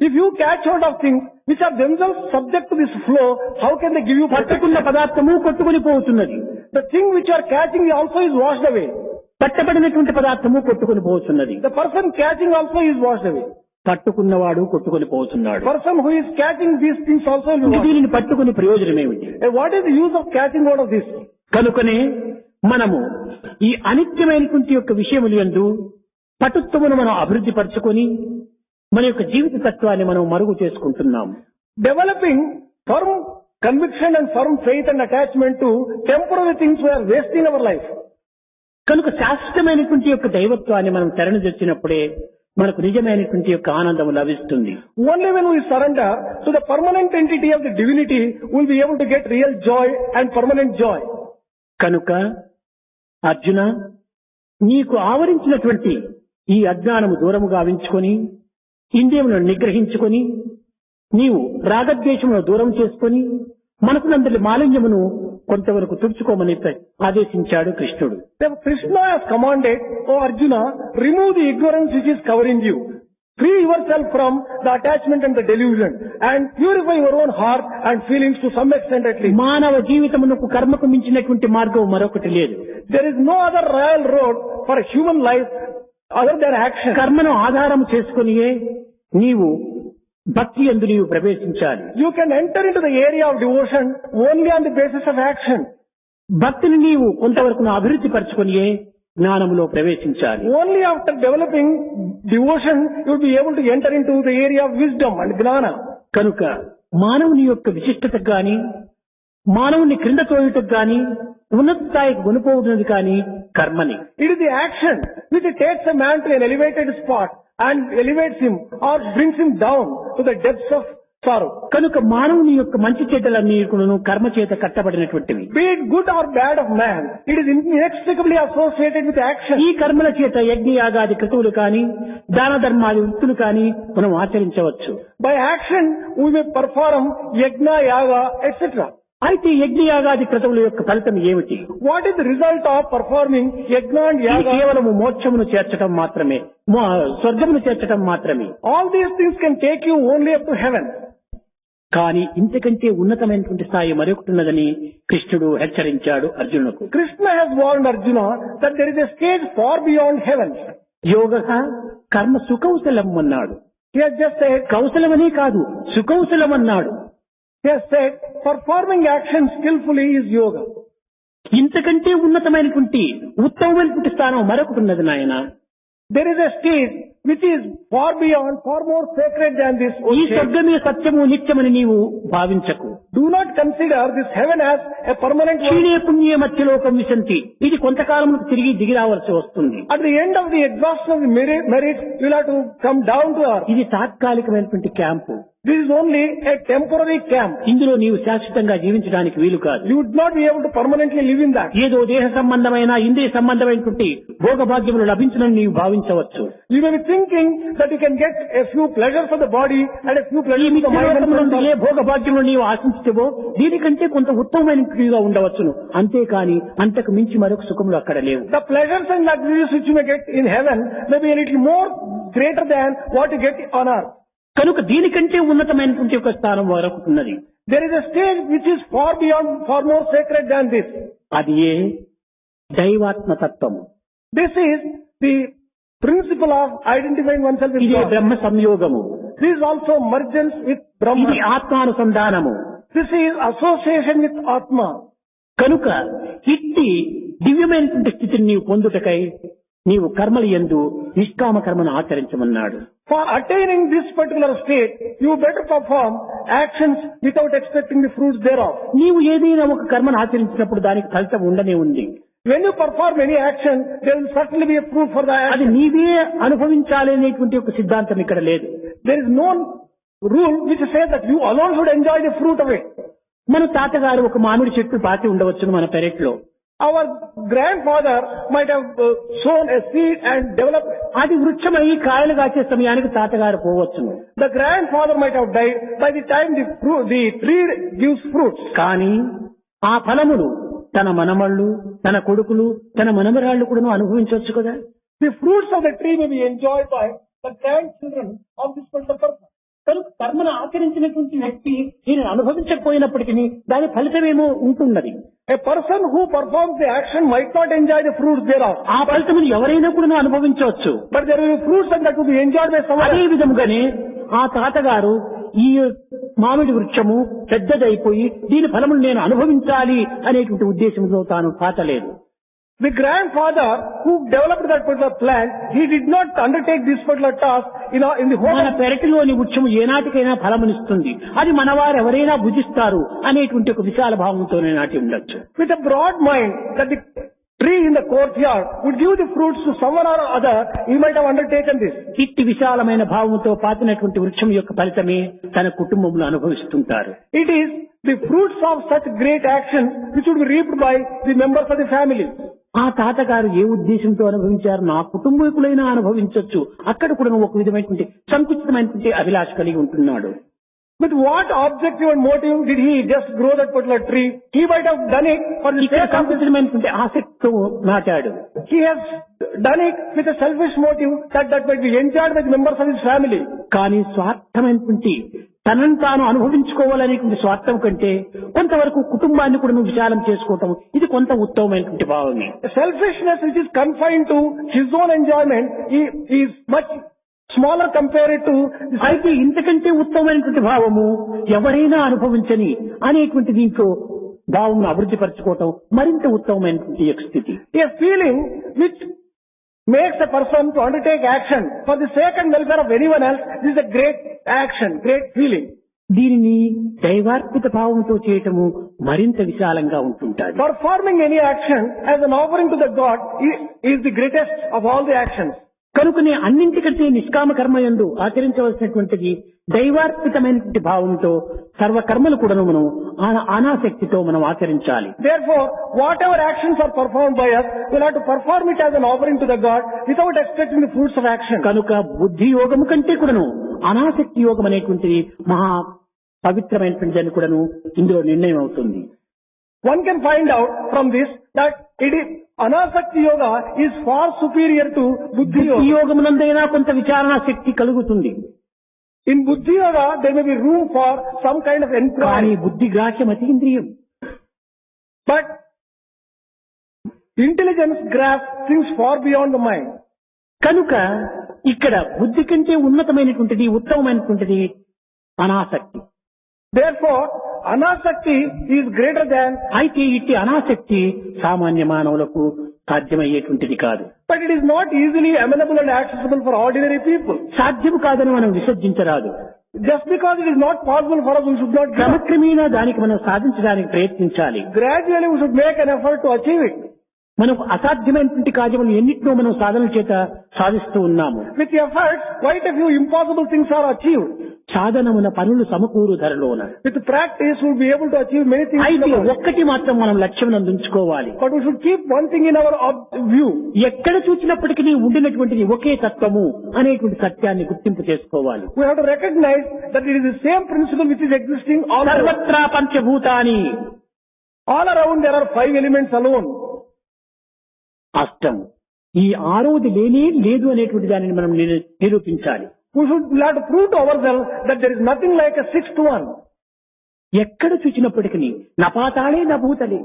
If you catch hold of things which are themselves subject to this flow, how can they give you protection? పట్టుకున్న పదార్థము కొట్టుకుని పోతున్నది. The thing which you are catching also is washed away. పట్టబడినటువంటి పదార్థము కొట్టుకుని పోతున్నది. The person catching also is washed away. పట్టుకున్నవాడు కొట్టుకుని పోతున్నాడు. Person who is catching these things also will be washed away. దీనిని పట్టుకుని ప్రయోజనం ఏమిటి? What is the use of catching hold of this? కనుకనే మనము ఈ అనిత్యమైనటువంటి యొక్క విషయములు యందు పటుత్వమును మనం అభివృద్ధి పరచుకొని మన యొక్క జీవిత తత్వాన్ని మనం మరుగు చేసుకుంటున్నాం. Developing firm conviction and firm faith and attachment to temporary things, we are wasting our life. కనుక శాశ్వతమైనటువంటి యొక్క దైవత్వాన్ని మనం తెరనిదొచ్చినప్పుడే మనకు నిజమైనటువంటి యొక్క ఆనందం లభిస్తుంది. Only when we surrender to the permanent entity of the divinity, we will be able to get real joy and permanent joy. కనుక అర్జున, నీకు ఆవరించినటువంటి ఈ అజ్ఞానము దూరము గావించుకొని ఇంద్రియములను నిగ్రహించుకొని నీవు రాగద్వేషమును దూరం చేసుకొని మనసునందరి మాలిన్యమును కొంతవరకు తుడుచుకోమని ఆదేశించాడు కృష్ణుడు. Krishna has commanded, O Arjuna, remove the ignorance which is covering you. Free yourself from the attachment and the delusion and purify your own heart and feelings to some extent at least. మానవ జీవితమునకు కర్మకు మించినటువంటి మార్గం మరొకటి లేదు. There is no other royal road for human life other than action. కర్మను ఆధారం చేసుకునియే నీవు భక్తి యందు నీవు ప్రవేశించాలి. You can enter into the area of devotion only on the basis of action. భక్తిని నీవు కొంతవరకు అభివృద్ధి పరచుకునియే జ్ఞానములో ప్రవేశించాలి. Only after developing devotion you will be able to enter into the area of wisdom and gnana. కనుక మానవుని యొక్క విశిష్టతకు గాని మానవుని క్రింద తోయుటకు గాని ఉన్నత స్థాయికి కొనుపోవుతున్నది కానీ కర్మని. It is the action which takes a man to an elevated spot and elevates him or brings him down to the depths of sorrow. కనుక మానవుని యొక్క మంచి చెడ్డలన్నీ కూడాను కర్మ చేత కట్టబడినటువంటివి. Be it good or bad of man, it is inextricably associated with action. ఈ కర్మల చేత యజ్ఞయాగాది క్రతువులు కాని దాన ధర్మాది వృత్తులు కాని మనం ఆచరించవచ్చు. By action, we may perform yajna, yaga, etc. అయితే యజ్ఞయాగాది క్రతువుల యొక్క ఫలితం ఏమిటి? What is the result of performing yajna and ఇది yaga? కేవలము మోక్షమును చేర్చడం మాత్రమే, స్వర్గమును చేర్చడం మాత్రమే. All these things can take you only up to heaven. కానీ ఇంతకంటే ఉన్నతమైనటువంటి స్థాయి మరొకటి ఉన్నదని కృష్ణుడు హెచ్చరించాడు అర్జునుకు. Krishna has warned Arjuna that there is a stage far beyond heaven. యోగ కర్మ సుకౌశలం అన్నాడు. He has just said, కౌశలమనే కాదు, సుకౌశలం అన్నాడు. he has said, performing action skillfully is yoga. ఇంతకంటే ఉన్నతమైనటువంటి ఉత్తమమైనటువంటి స్థానం మరొకటి ఉన్నది నాయన. There is a stage which is far beyond, far more sacred than this. O ఈ stage. స్వర్గమే సత్యము నిత్యమని నీవు భావించకు. Do not consider this heaven as a permanent one. క్షీణే పుణ్యే మధ్యలోకం విశంతి. ఇది కొంతకాలముకు తిరిగి దిగి రావాల్సి వస్తుంది. At the end of the exhaustion of the merits, you will have to come down to earth. ఇది తాత్కాలికమైనటువంటి camp. This is only a temporary camp. ఇందులో నీవు శాశ్వతంగా జీవించడానికి వీలు కాదు. You would not be able to permanently live in that. ఏదో దేహ సంబంధమైన ఇంద్రియ సంబంధమైనటువంటి భోగభాగ్యములు లభించునని నీవు భావించవచ్చు. You may be thinking that you can get a few pleasures for the body and a few ఈ pleasures for the mind. మిత్రలోకముల and నుండి ఏ soul. భోగభాగ్యములు నీవు ఆశించవో దీనికంటే కొంత ఉత్తమమైనట్టుగా ఉండవచ్చును. అంతేకాని అంతకు మించి మరొక సుఖములు అక్కడ లేవు. The pleasures and luxuries which you may get in heaven may be a little more greater than what you get on earth. కనుక దీనికంటే ఉన్నతమైనటువంటి ఒక స్థానం వరకు ఉన్నది. There is a stage which is far beyond, far more sacred than this. అది ఏ దైవాత్మతత్వము. This is the principle of identifying oneself with ఇది God. Brahma సంయోగము. This is also mergence with ఇది Brahman. ఆత్మానుసంధానము. This is association with Atma. కనుక ఇట్టి దివ్యమైనటువంటి స్థితిని నీవు పొందుటకై నీవు కర్మల యందు నిష్కామ కర్మను ఆచరించమన్నాడు. For attaining this particular state, you better perform actions without expecting the fruits thereof. నీవు ఏదైనా ఒక కర్మను ఆచరించినప్పుడు దానికి ఫలితం ఉండనే ఉంది. When you perform any action, there will certainly be a fruit for the అది action. నీవే అనుభవించాలి అనేటువంటి ఒక సిద్ధాంతం ఇక్కడ లేదు. There is no rule which says that you alone should enjoy the fruit of it. మన తాతగారు ఒక మామిడి చెట్టు పాతి ఉండవచ్చును మన పెరట్లో. Our grandfather might have sown a seed and developed. అది వృక్షమై కాయలు కాసే సమయానికి తాతగారు పోవచ్చును. The grandfather might have died by the time the tree gives fruits. కానీ ఆ ఫలములు తన మనమళ్ళు, తన కొడుకులు, తన మనమరాళ్ళు కూడా అనుభవించవచ్చు కదా. The fruits of the tree may be enjoyed by the grandchildren of this particular person. కనుక కర్మను ఆచరించినటువంటి వ్యక్తి దీనిని అనుభవించకపోయినప్పటికీ దాని ఫలితమేమో ఉంటున్నది. A person who performs the action might not enjoy the fruits thereof. ఆ ఫలితమును ఎవరైనా కూడా అనుభవించవచ్చు. But there will be fruits and that will be enjoyed by someone అదే else. విధముగానే ఆ తాతగారు ఈ మామిడి వృక్షము పెద్దదైపోయి దీని ఫలమును నేను అనుభవించాలి అనేటువంటి ఉద్దేశంతో తాను పాతలేదు. The grandfather who developed that particular plant, he did not undertake this particular task in the whole మన of పెరటిలోని వృక్షము ఏనాటికైనా ఫలమునిస్తుంది, అది మనవారు ఎవరైనా భుజిస్తారు అనేటువంటి ఒక విశాల భావంతోనే నాటి ఉండొచ్చు. with a broad mind that the tree in the courtyard would give the fruits to someone or other, he might have undertaken this. ఇట్టి విశాలమైన భావంతో పాతినటువంటి వృక్షం యొక్క ఫలితమే తన కుటుంబంలో అనుభవిస్తుంటారు. It is the fruits of such great action which would be reaped by the members of the family. ఆ తాతగారు ఏ ఉద్దేశంతో అనుభవించారు, నా కుటుంబీకులైనా అనుభవించవచ్చు, అక్కడ కూడా ఒక విధమైనటువంటి సంకుచితమైనటువంటి అభిలాష కలిగి ఉంటున్నాడు. With what objective and motive did he just grow that particular tree? He might have done it for the ఇక్కడ sake of సంకుచితమైనటువంటి ఆసక్తితో నాటాడు. he has done it with a selfish motive that might be enjoyed by the members of his family. కానీ స్వార్థమైనటువంటి తనను తాను అనుభవించుకోవాలనేటువంటి స్వార్థం కంటే కొంతవరకు కుటుంబాన్ని కూడా విశాలం చేసుకోవటం ఇది కొంత ఉత్తమమైనటువంటి భావమే. The selfishness which is confined to his own enjoyment is much smaller compared to the అయితే ఇంతకంటే ఉత్తమమైనటువంటి భావము ఎవరైనా అనుభవించని అనేటువంటి దీంట్లో భావం అభివృద్ధి పరచుకోవటం మరింత ఉత్తమమైనటువంటి యొక్క స్థితి. a feeling which makes a person to undertake action for the sake and welfare of anyone else. This is a great action, great feeling. దీనిని దైవార్పిత భావంతో చేయటము మరింత విశాలంగా ఉంటుంటారు. Performing any action as an offering to the God is the greatest of all the actions. కనుకనే అన్నింటికంటే నిష్కామ కర్మయందు ఆచరించవలసినటువంటిది దైవార్పితమైనటువంటి భావంతో సర్వకర్మలు కూడాను మనం అనాసక్తితో మనం ఆచరించాలి. Therefore, whatever actions are performed by us, we'll have to perform it as an offering to the God without expecting the fruits of action. కనుక బుద్ధి యోగము కంటే కూడాను అనాసక్తి యోగం అనేటువంటిది మహా పవిత్రమైనటువంటిదని కూడాను ఇందులో నిర్ణయం అవుతుంది. One can find out from this that it is Anasakti yoga is far superior to Buddhi బుద్ధి yoga. యోగమునందైనా కొంత విచారణ శక్తి కలుగుతుంది. In Buddhi yoga, there may be room for some kind of కానీ inquiry. బుద్ధి గ్రాహ్యం అతీంద్రియం. But intelligence grasps things far beyond the mind. కనుక ఇక్కడ బుద్ధి కంటే ఉన్నతమైనటువంటిది ఉత్తమమైనటువంటిది అనాసక్తి. Therefore, Anasakti is greater than, అయితే ఇట్టి అనాసక్తి సామాన్య మానవులకు సాధ్యమయ్యేటువంటిది కాదు. but it is not easily amenable and accessible for ordinary people. సాధ్యము కాదని మనం విసర్జించరాదు. Just because it is not possible for us, we should not give up. క్రమక్రమేణా దానికి మనం సాధించడానికి ప్రయత్నించాలి. Gradually, we should make an effort to achieve it. మనకు అసాధ్యమైనటువంటి కార్యములు ఎన్నిటినో మనం సాధన చేత సాధిస్తూ ఉన్నాము. With efforts, quite a few impossible things are achieved. సాధనమున పనులు సమకూరు ధరలోన. With practice, we will be able to achieve many things. in అయితే the world. ఒక్కటి మాత్రం మనం లక్ష్యం ఉంచుకోవాలి. But we should keep one thing in our view. ఎక్కడ చూసినప్పటికీ ఉండినటువంటిది ఒకే తత్వము అనేటువంటి సత్యాన్ని గుర్తింపు చేసుకోవాలి. We have to recognize that it is the same principle which is existing all around. సర్వత్రా పంచభూతాని All around there are 5 elements alone. అష్టం. ఈ ఆరోది లేనే లేదు అనేటువంటి దానిని మనం నిరూపించాలి. We should have to prove to ourselves that there is nothing like a 6th one. ఎక్కడ చూసినప్పటికీ నా పాతాళే నా భూతలే,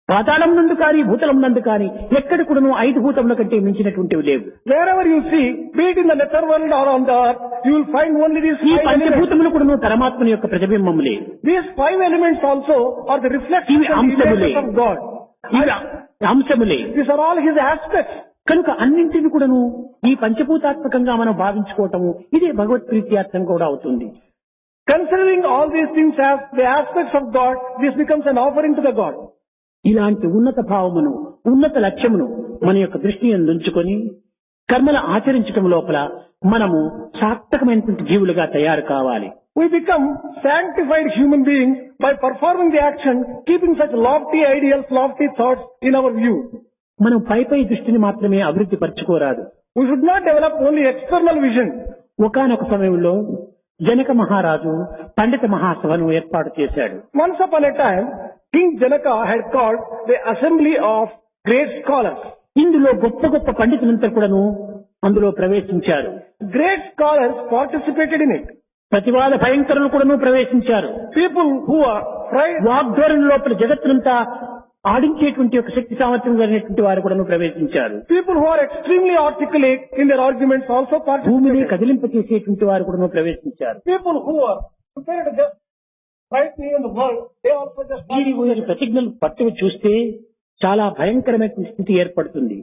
పాతాళం నందు కాని భూతలం నందు కాని ఎక్కడ కూడాను 5 భూతముల కంటే మించినటువంటివి లేవు. Wherever you see, be it in the nether world or on the earth, you will find only these ఈ 5 elements. పంచభూతములు కూడాను పరమాత్మని యొక్క ప్రతిబింబములే. These 5 elements also are the reflections ఇవి and అంశములే. images of God. ఇవి అంశములే. These are all His aspects. కనుక అన్నింటిని కూడాను ఈ పంచభూతాత్మకంగా మనం భావించుకోవటము ఇదే భగవత్ ప్రీత్యార్థం కూడా అవుతుంది. Considering all these things as the aspects of God, this becomes an offering to the God. ఇలాంటి ఉన్నత భావమును ఉన్నత లక్ష్యమును మన యొక్క దృష్టిని ఉంచుకొని కర్మలు ఆచరించటం లోపల మనము సార్థకమైనటువంటి జీవులుగా తయారు కావాలి. We become sanctified human beings by performing the action, keeping such lofty ideals, lofty thoughts in our view. మనం పై దృష్టిని మాత్రమే అభివృద్ధి పరచుకోరాదు. We should not develop only external vision. ఒకానొక సమయంలో జనక మహారాజు పండిత మహాసభను ఏర్పాటు చేశాడు. Once upon a time, King Janaka had called the assembly of great scholars. ఇందులో గొప్ప గొప్ప పండితులంతా కూడాను అందులో ప్రవేశించారు. Great scholars participated in it. ప్రతివాద భయంకరులు కూడాను ప్రవేశించారు. People who are pride, వాగ్ధోరణి లోపల జగత్తునంతా ఆడించేటువంటి ఒక శక్తి సామర్థ్యం కలిగినటువంటి వారు కూడాను ప్రవేశించారు. people who are extremely articulate in their arguments also భూమిని participated. కదిలింపచేసేటువంటి వారు కూడాను ప్రవేశించారు. People who are prepared to just fight me in the world, they also just వీరి ప్రతిజ్ఞలు పట్టుకు చూస్తే చాలా భయంకరమైన స్థితి ఏర్పడుతుంది.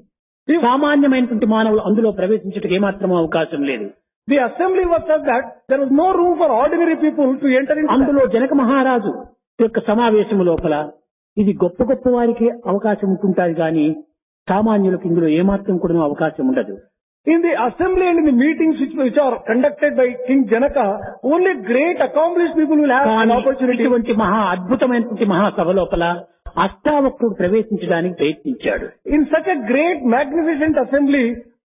సామాన్యమైనటువంటి మానవులు అందులో ప్రవేశించడానికి ఏమాత్రం అవకాశం లేదు. The assembly was such that there was no room for ordinary people to enter into that. అందులో జనక మహారాజు యొక్క సమావేశము లోపల ఇది గొప్ప గొప్ప వారికి అవకాశం ఉంటుంటారు కానీ సామాన్యులకు ఇందులో ఏమాత్రం కూడా అవకాశం ఉండదు. In the assembly and in the meetings which are conducted by King Janaka, only great accomplished people will have an కానీ opportunity. ఇటువంటి మహా అద్భుతమైనటువంటి మహాసభ లోపల అష్టావక్రుడు ప్రవేశించడానికి ప్రయత్నించాడు. In such a great magnificent assembly,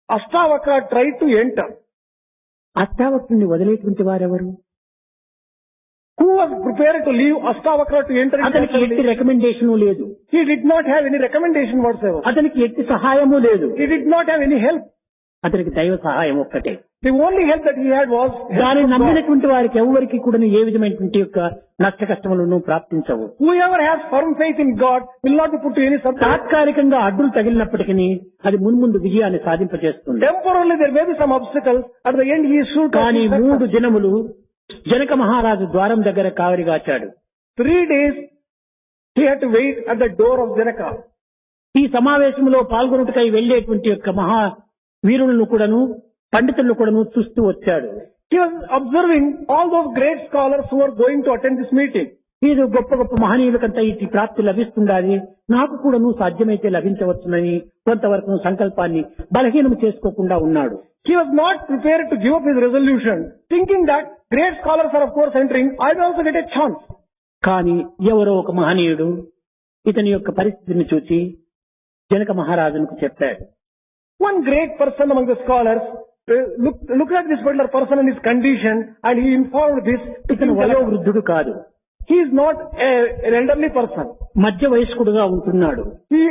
Ashtavakra tried to enter. అష్టావక్రుడిని వదిలేటువంటి వారెవరు? Who was prepared to leave Ashtavakra to enter into the అతనికి ఎట్టి assembly? రికమెండేషన్ లేదు. He did not have any recommendation whatsoever. అతనికి ఎట్టి సహాయము లేదు. He did not have any help. అతనికి దైవ సహాయం ఒక్కటే. The only help that he had was help దాన్ని of God. నమ్మినటువంటి వారికి ఎవరికి కూడా ఏ విధమైనటువంటి యొక్క నష్ట కష్టములను ప్రాప్తించవు. Whoever has firm faith in God will not be put to any subject. తాత్కాలికంగా అడ్డులు తగిలినప్పటికీ అది మున్ముందు విజయాన్ని సాధింపజేస్తుంది. Temporarily there may be some obstacles. At the end he is sure to కానీ achieve success. 3 దినములు జనక మహారాజు ద్వారం దగ్గర కావలిగాచాడు. 3 days he had to wait at the door of Janaka. ఈ సమావేశంలో పాల్గొనుటకై వెళ్లేటువంటి యొక్క మహా వీరులను కూడాను పండితులను కూడాను చూస్తూ వచ్చాడు. He was observing all those great scholars who were going to attend this meeting. ఏదో గొప్ప గొప్ప మహనీయులకంతా ఇటు ప్రాప్తి లభిస్తుండాలి, నాకు కూడాను సాధ్యమైతే లభించవచ్చునని కొంతవరకు సంకల్పాన్ని బలహీనం చేసుకోకుండా ఉన్నాడు. He was not prepared to give up his resolution, thinking that great scholars are of course entering, I will also get a chance. కానీ ఎవరో ఒక మహనీయుడు ఇతని యొక్క పరిస్థితిని చూసి జనక మహారాజునికి చెప్పాడు. One great person among the scholars looked at this particular person and his condition, and he informed this. ఇతను వయోవృద్ధుడు కాదు, He is not an elderly person. మధ్య వయస్కుడుగా ఉంటున్నాడు. He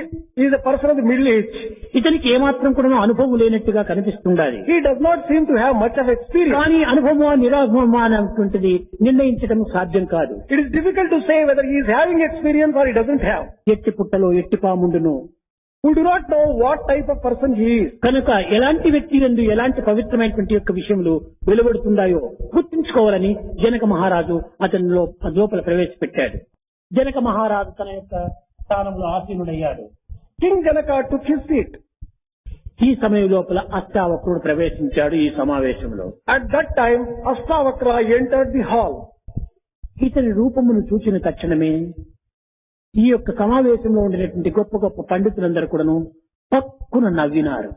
is a person of the middle age. ఇతనికి ఏమాత్రం కూడా అనుభవం లేనట్టుగా కనిపిస్తుండాలి. He does not seem to have much of experience. కానీ అనుభవమా నిరాభవమా అనేటువంటిది నిర్ణయించడం సాధ్యం కాదు. It is difficult to say whether he is having experience or he doesn't have. ఎట్టి పుట్టలో ఎట్టి పాముండును. We do not know what type of person he is. కనుక ఎలాంటి వ్యక్తి యందు ఎలాంటి పవిత్రమైనటువంటి యొక్క విషయములు వెలువడుతుందాయో గుర్తించుకోవాలని జనక మహారాజు అతని లోపల ప్రవేశపెట్టాడు. జనక మహారాజు తన యొక్క స్థానంలో ఆసీనుడయ్యాడు. King Janaka took his seat. ఈ సమయం లోపల అష్టావక్రుడు ప్రవేశించాడు ఈ సమావేశంలో. At that time, Ashtavakra entered the hall. ఇతని రూపమును చూచిన తక్షణమే ఈ యొక్క సమావేశంలో ఉండినటువంటి గొప్ప గొప్ప పండితులందరూ కూడాను పక్కున నవ్వినారు.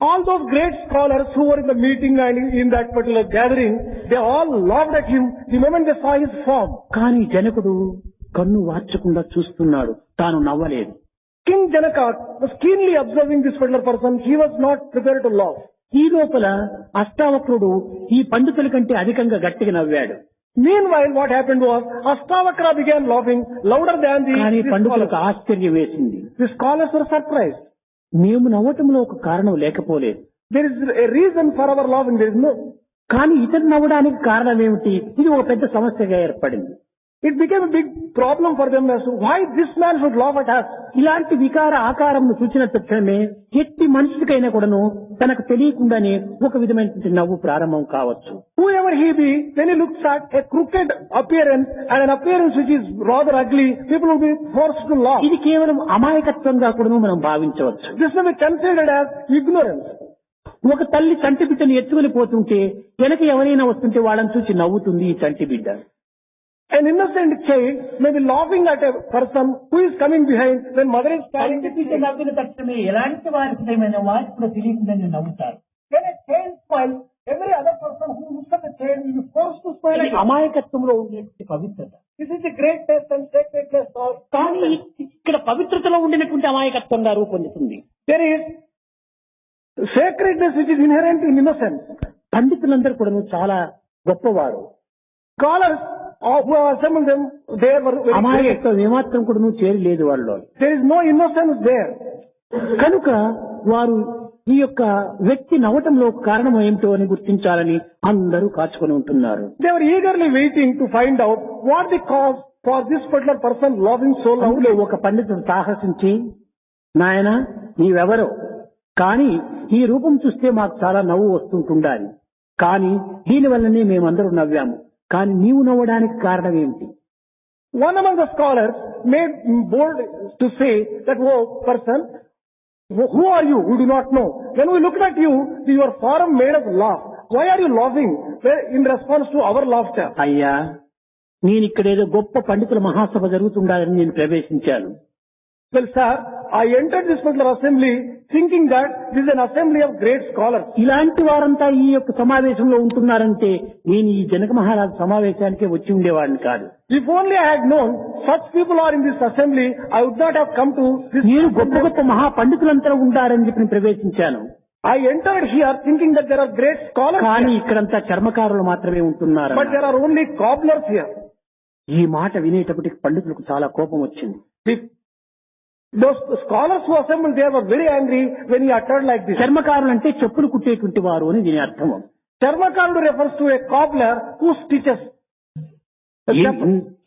All those great scholars who were in the meeting and in that particular gathering, they all laughed at him the moment they saw his form. కానీ జనకుడు కన్ను వార్చకుండా చూస్తున్నాడు, తాను నవ్వలేదు. King Janaka was keenly observing this particular person. He was not prepared to laugh. ఈ లోపల అష్టావక్రుడు ఈ పండితుల కంటే అధికంగా గట్టిగా నవ్వాడు. Meanwhile, what happened was, Ashtavakra began laughing louder than కానీ the పండితులకు scholars. ఆశ్చర్యం వేసింది. The scholars were surprised. మేము నవ్వటంలో ఒక కారణం లేకపోలేదు, There is a reason for our laughing. There is no. కానీ ఇతను నవ్వడానికి కారణం ఏమిటి? ఇది ఒక పెద్ద సమస్యగా ఏర్పడింది. It became a big problem for them as to why this man should laugh at us. ఇలాంటి వికార ఆకారంను చూసిన తక్షణమే ఎట్టి మనిషికైనా కూడాను తనకు తెలియకుండానే ఒక విధమైనటువంటి నవ్వు ప్రారంభం కావచ్చు. Whoever he be, when he looks at a crooked appearance and an appearance which is rather ugly, people will be forced to laugh. ఇది కేవలం అమాయకత్వంగా కూడాను మనం భావించవచ్చు. This may be considered as ignorance. ఒక తల్లి చంటి బిడ్డను ఎత్తుకుని పోతుంటే వెనక ఎవరైనా వస్తుంటే వాళ్ళని చూసి నవ్వుతుంది ఈ చంటి బిడ్డ. An innocent child may be laughing at a person who is coming behind when mother is carrying the child. నవ్విన తక్షణమే ఎలాంటి వారికి వారికి కూడా తెలియకుండానే నవ్వుతారు. When a child smiles, every other person who looks at the child will be forced to smile. ఇది అమాయకత్వంలో ఉండేటువంటి పవిత్రత. This is the greatness and sacredness of. కానీ ఇక్కడ పవిత్రతలో ఉండినటువంటి అమాయకత్వంగా రూపొందుతుంది. There is sacredness which is inherent in innocence. పండితులందరూ కూడా చాలా గొప్పవారు. Scholars who have assembled them, they were very great. అమాయకత్వం ఏమాత్రం కూడా చేరలేదు వాళ్ళు. There is no innocence there. కనుక వారు ఈ యొక్క వ్యక్తి నవ్వటంలో కారణం ఏమిటో అని గుర్తించాలని అందరూ కాచుకొని ఉంటున్నారు. They were eagerly waiting to find out what the cause for this particular person laughing so loudly. అందులో ఒక పండితుడు సాహసించి, నాయనా నీవెవరో, కానీ ఈ రూపం చూస్తే మాకు చాలా నవ్వు వస్తుంటుండాలి, కానీ దీనివల్లనే మేమందరూ నవ్వాము, కానీ నీవు నవ్వడానికి కారణం ఏమిటి? One among the scholars made bold to say that, oh person, who are you? We do not know. When we looked at you, your form made us laugh. Why are you laughing in response to our laughter? అయ్యా, నేను ఇక్కడేదో గొప్ప పండితుల మహాసభ జరుగుతుండాలని నేను ప్రవేశించాను. Well, sir, I entered this particular assembly thinking that this is an assembly of great scholars. ఇలాంటి వారంతా ఈ యొక్క సమావేశంలో ఉంటున్నారంటే నేను ఈ జనక మహారాజు సమావేశానికే వచ్చి ఉండేవాడిని కాదు. If only I had known such people are in this assembly, I would not have come to this. నేను గొప్ప గొప్ప మహా పండితులంతా ఉంటారని చెప్పి నేను ప్రవేశించాను. I entered here thinking that there are great scholars కానీ here, ఇక్కడంతా చర్మకారులు మాత్రమే ఉంటున్నారు. but there are only cobblers here. ఈ మాట వినేటప్పటికి పండితులకు చాలా కోపం వచ్చింది. Those scholars who assembled there were very angry when he uttered like this. చర్మకారులు అంటే చెప్పులు కుట్టేటువంటి వారు అని దీని అర్థం. Charmakarudu refers to a cobbler who stitches.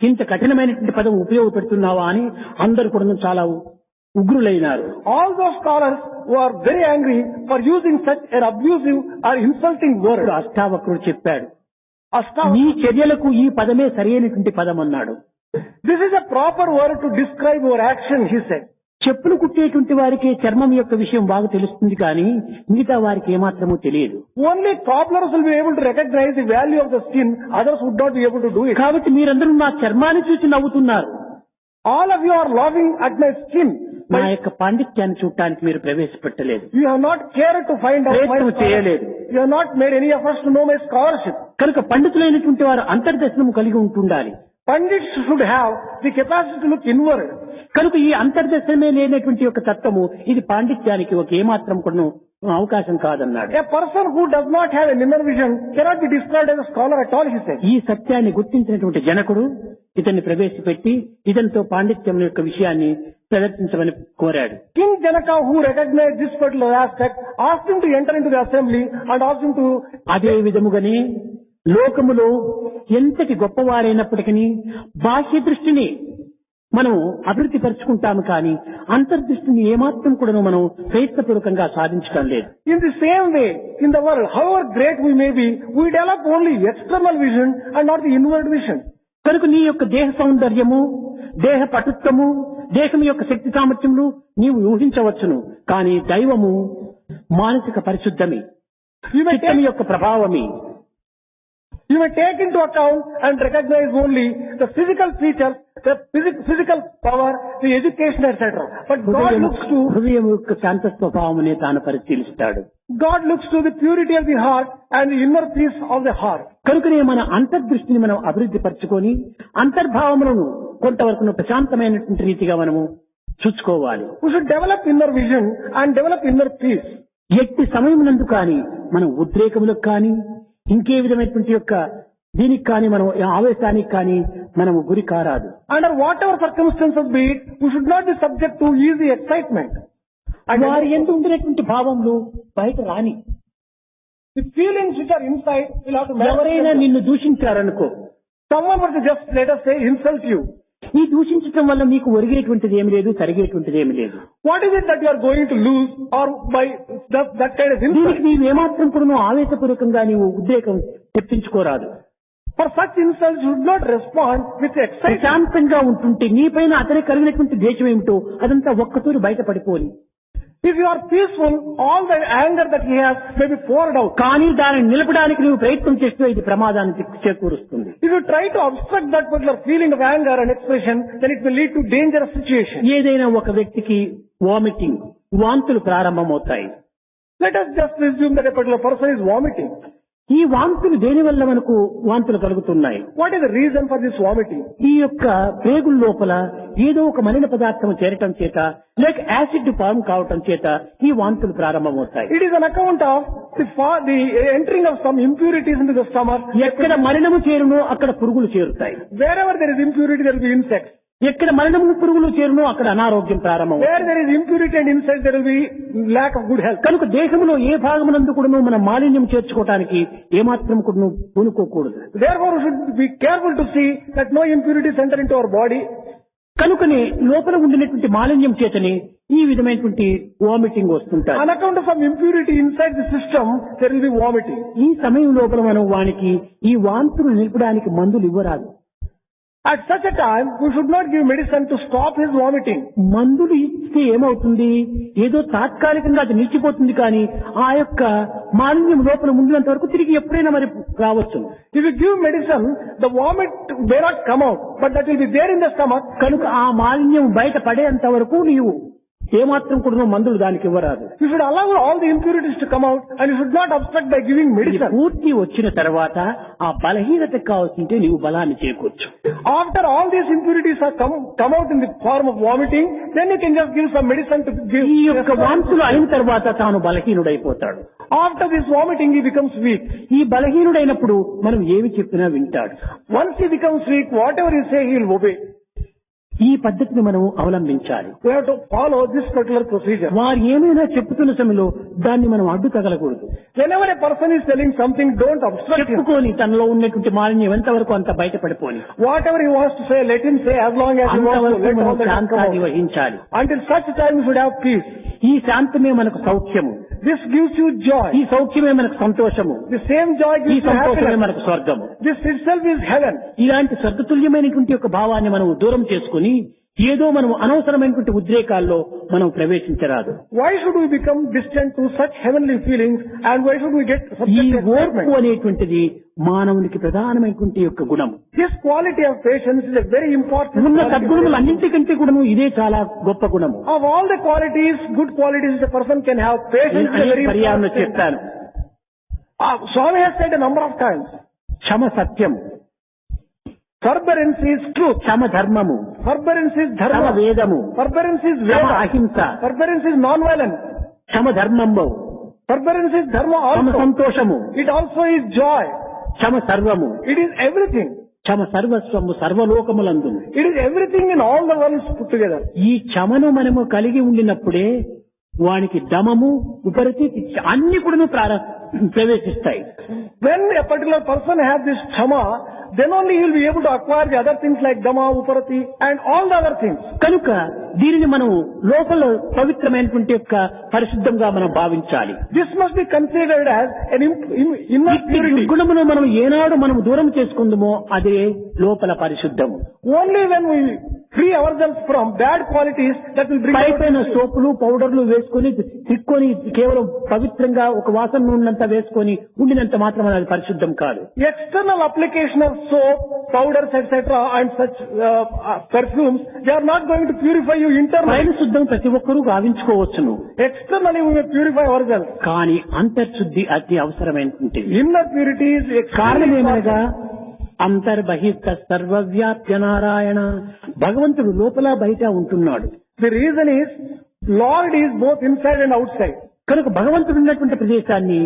ఇంత కఠినమైనటువంటి పదం ఉపయోగపెడుతున్నావా అని అందరూ కూడా చాలా ఉగ్రులైనారు. All those scholars were very angry for using such an abusive or insulting word. అష్టావక్రుడు చెప్పాడు, నీ చర్యలకు ఈ పదమే సరైనటువంటి పదం అన్నాడు. This is a proper word to describe your action, he said. చెప్పులు కుట్టేటువంటి వారికి చర్మం యొక్క విషయం బాగా తెలుస్తుంది కానీ మిగతా వారికి ఏమాత్రమూ తెలియదు. Only cobblers will be able to recognize the value of the skin, others would not be able to do it. కాబట్టి మీరందరూ నా చర్మాన్ని చూసి నవ్వుతున్నారు. All of you are laughing at my skin. నా యొక్క పాండిత్యాన్ని చూడటానికి మీరు ప్రవేశపెట్టలేదు. You have not cared to find out my ప్రయత్నం చేయలేదు. You have not made any efforts to know my scholarship. కనుక పండితులైనటువంటి వారు అంతర్దర్శనం కలిగి ఉంటుండాలి. Pandits should have the capacity to look inward. కనుక ఈ అంతర్దర్శనమే లేనటువంటి యొక్క తత్వము ఇది పాండిత్యానికి ఒక ఏమాత్రం కూడా అవకాశం కాదన్నాడు. A person who does not have an inner vision cannot be described as a scholar at all, he said. ఈ సత్యాన్ని గుర్తించినటువంటి జనకుడు ఇతన్ని ప్రవేశపెట్టి ఇతనితో పాండిత్యం యొక్క విషయాన్ని ప్రదర్శించమని కోరాడు. King Janaka, who recognized this particular aspect, asked him to enter into the assembly and asked him to... అదే విధముగానే లోకములో ఎంతటి గొప్పవారైనప్పటికీ బాహ్య దృష్టిని మనం అభివృద్ధి పరుచుకుంటాము కానీ అంతర్దృష్టిని ఏమాత్రం కూడా మనం ప్రయత్నపూర్వకంగా సాధించడం లేదు. In the same way, in the world, however great we may be, we develop only external vision and not the inward vision. కనుక నీ యొక్క దేహ సౌందర్యము, దేహ పటుత్వము, దేహం యొక్క శక్తి సామర్థ్యములు నీవు ఊహించవచ్చును కానీ దైవము మానసిక పరిశుద్ధమి, చిత్తము యొక్క ప్రభావమి. You may take into account and recognize only the physical features, the physical power, the education, etc. But God looks to... హృదయం యొక్క శాంత స్వభావమునే తాను పరిశీలిస్తాడు. God looks to the purity of the heart and the inner peace of the heart. కనుకనే మన అంతర్దృష్టిని మనం అభివృద్ధి పరచుకొని అంతర్భావములను కొంతవరకు ప్రశాంతమైనటువంటి రీతిగా మనము చూసుకోవాలి. We should develop inner vision and develop inner peace. ఎట్టి సమయమునందు కానీ మనం ఉద్రేకములకు కానీ ఇంకే విధమైనటువంటి యొక్క దీనికి కానీ మనం ఆవేశానికి కానీ మనము గురి కారాదు. Under whatever circumstances be it, we should not be subject to easy excitement. వారి యందు ఉండినటువంటి భావములు బయట రాని. The feelings which are inside will have to... ఎవరైనా నిన్ను దూషించారనుకో, someone were to just, let us say, insult you. ఈ దూషించడం వల్ల నీకు ఒరిగేటువంటిది ఏమి లేదు, తరిగేటువంటిది ఏమి లేదు. What is it that you are going to lose or by that kind of insult? దీనికి నీవు ఏమాత్రం కూడా ఆవేశపూర్వకంగా నీవు ఉద్రేకం తెప్పించుకోరాదు. For such insults you should not respond with excitement. ప్రశాంతంగా ఉంటుంటే నీపైన అతనికి కలిగినటువంటి ద్వేషం ఏమిటో అదంతా ఒక్కతూరి బయటపడిపోని. If you are peaceful, all the anger that he has may be poured out. కానీ దానిని నిలపడానికి నీవు ప్రయత్నం చేస్తే ఇది ప్రమాదాన్ని చేకూరుస్తుంది. If you try to obstruct that particular feeling of anger and expression, then it will lead to dangerous situation. ఏదైనా ఒక వ్యక్తికి వామిటింగ్, వాంతులు ప్రారంభమవుతాయి. Let us just assume that a particular person is vomiting. ఈ వాంతులు దేని వల్ల మనకు వాంతులు కలుగుతున్నాయి? What is the reason for this vomiting? ఈ యొక్క ప్రేగుల లోపల ఏదో ఒక మలిన పదార్థం చేరటం చేత లేక యాసిడ్ ఫార్మ్ కావటం చేత ఈ వాంతులు ప్రారంభమవుతాయి. It is an account of the entering of some impurities into the stomach. ఎక్కడ మలినము చేరునో అక్కడ పురుగులు చేరుతాయి. Wherever there is impurity, there will be insects. ఎక్కడ మలినము పురుగులు చేరునో అక్కడ అనారోగ్యం ప్రారంభమవుతుంది. Where there is impurity and insects, there will be lack of good health. కనుక దేహంలో ఏ భాగమునందు కూడాను మనం మాలిన్యం చేర్చుకోవడానికి ఏమాత్రం కూడా పూనుకోకూడదు. Therefore, we should be careful to see that no impurities enter into our body. కనుకనే లోపల ఉండినటువంటి మాలిన్యం చేతనే ఈ విధమైనటువంటి వామిటింగ్ వస్తుంటాయి. On account of some impurity inside the system, there will be vomiting. ఈ సమయం లోపల మనం వానికి ఈ వాంతులు నిలపడానికి మందులు ఇవ్వరాదు. At such a time, we should not give medicine to stop his vomiting. మందులు ఇస్తే ఏమవుతుంది? ఏదో తాత్కాలికంగా అది నిలిచిపోతుంది కానీ ఆ యొక్క మాలిన్యం లోపల ఉండినంత వరకు తిరిగి ఎప్పుడైనా మరి రావచ్చు. If you give medicine, the vomit may not come out, but that will be there in the stomach. కనుక ఆ మాలిన్యం బయట పడేంత వరకు నీవు ఏమాత్రం కూడా మందులు దానికి ఇవ్వరాదు. You should allow all the impurities to come out and you should not obstruct by giving medicine. పూర్తి వచ్చిన తర్వాత ఆ బలహీనతకు కావాల్సింటే నీవు బలాన్ని చేకూర్చు. After all these impurities are come out in the form of vomiting, then you can just give some medicine to give. ఈ యొక్క వాంతులు అయిన తర్వాత తాను బలహీనుడైపోతాడు. After this vomiting, he becomes weak. ఈ బలహీనుడైనప్పుడు మనం ఏమి చెప్పినా వింటాడు. Once he becomes weak, whatever you say, he will obey. ఈ పద్ధతిని మనం అవలంబించాలి. We have to follow this particular procedure. వారు ఏమైనా చెప్పుతున్న సమయంలో దాన్ని మనం అడ్డు తగలకూడదు. Whenever a person is telling something, don't obstruct him. చెప్పుకొని తనలో ఉన్నటువంటి మాలిన్యం ఎంతవరకు అంత బయటపడిపోని. Whatever he wants to say, let him say as long as he wants to. Let all the శాంతాన్ని వహించాలి. Until such time we should have peace. ఈ శాంతమే మనకు సౌఖ్యము. This gives you joy. ఈ సౌఖ్యమే మనకు సంతోషము. The same joy ఈ gives you సంతోషమే happiness. మనకు స్వర్గము. This itself is heaven. ఇలాంటి స్వర్గతుల్యమైనటువంటి యొక్క భావాన్ని మనం దూరం చేసుకుని ఏదో మనం అనవసరమైనటువంటి ఉద్రేకాల్లో మనం ప్రవేశించరాదు. Why should we become distant to such heavenly feelings, and why should we get ఈ subject to ఓర్పు excitement? అనేటువంటిది మానవునికి ప్రధానమైనటువంటి యొక్క గుణం. This quality of patience is a very important ఉన్న quality. సద్గుణములు అన్నింటికంటే కూడా ఇదే చాలా గొప్ప గుణము. Of all the qualities, good qualities a person can have, patience is a very పర్యాలను important thing. చెప్తాను. Swami has said a number of times, Kshama Satyam, forbearance is truth, క్షమ ధర్మము, forbearance is క్షమ dharma, వేదము, forbearance is క్షమ veda, అహింస, forbearance is non-violence, క్షమ ధర్మము, forbearance is dharma Kshama also, సంతోషము, it also is joy, క్షమ సర్వము, it is everything, Kshama Sarvasvamu సర్వలోకములందు. it is everything in all the worlds put together. ఈ క్షమను మనము కలిగి ఉండినప్పుడే వానికి దమము ఉపరతి అన్ని కూడా ప్రవేశిస్తాయి. When a particular person has this chama, then only he will be able to acquire the other things like dama, uparati and all the other things. కనుక దీనిని మనం లోపల పవిత్రమైనటువంటి యొక్క పరిశుద్ధంగా మనం భావించాలి. This must be considered as an inner ఈ purity. దుర్గుణమును మనం ఏనాడు మనం దూరం చేసుకుందామో అదే లోపల పరిశుద్ధము. Only when we free ourselves from bad qualities, that will bring పైపైన out సోపులు పౌడర్లు వేసుకొని తిక్కొని కేవలం పవిత్రంగా ఒక వాసన ఉన్నంత వేసుకొని ఉండినంత మాత్రం అది పరిశుద్ధం కాదు. external application of soap, powders, etc. and such perfumes, they are not going to purify you internally. పైన శుద్ధం ప్రతి ఒక్కరూ గావించుకోవచ్చును, Externally we may purify ourselves. కానీ అంతర్శుద్ధి అతి అవసరమైనటువంటిది. Inner purity is కారణం extremely ఏమనగా important. అంతర్బహిష్ట సర్వవ్యాప్య నారాయణ, భగవంతుడు లోపల బయట ఉంటున్నాడు. The reason is, Lord is both inside and outside. కనుక భగవంతుడు ఉన్నటువంటి ప్రదేశాన్ని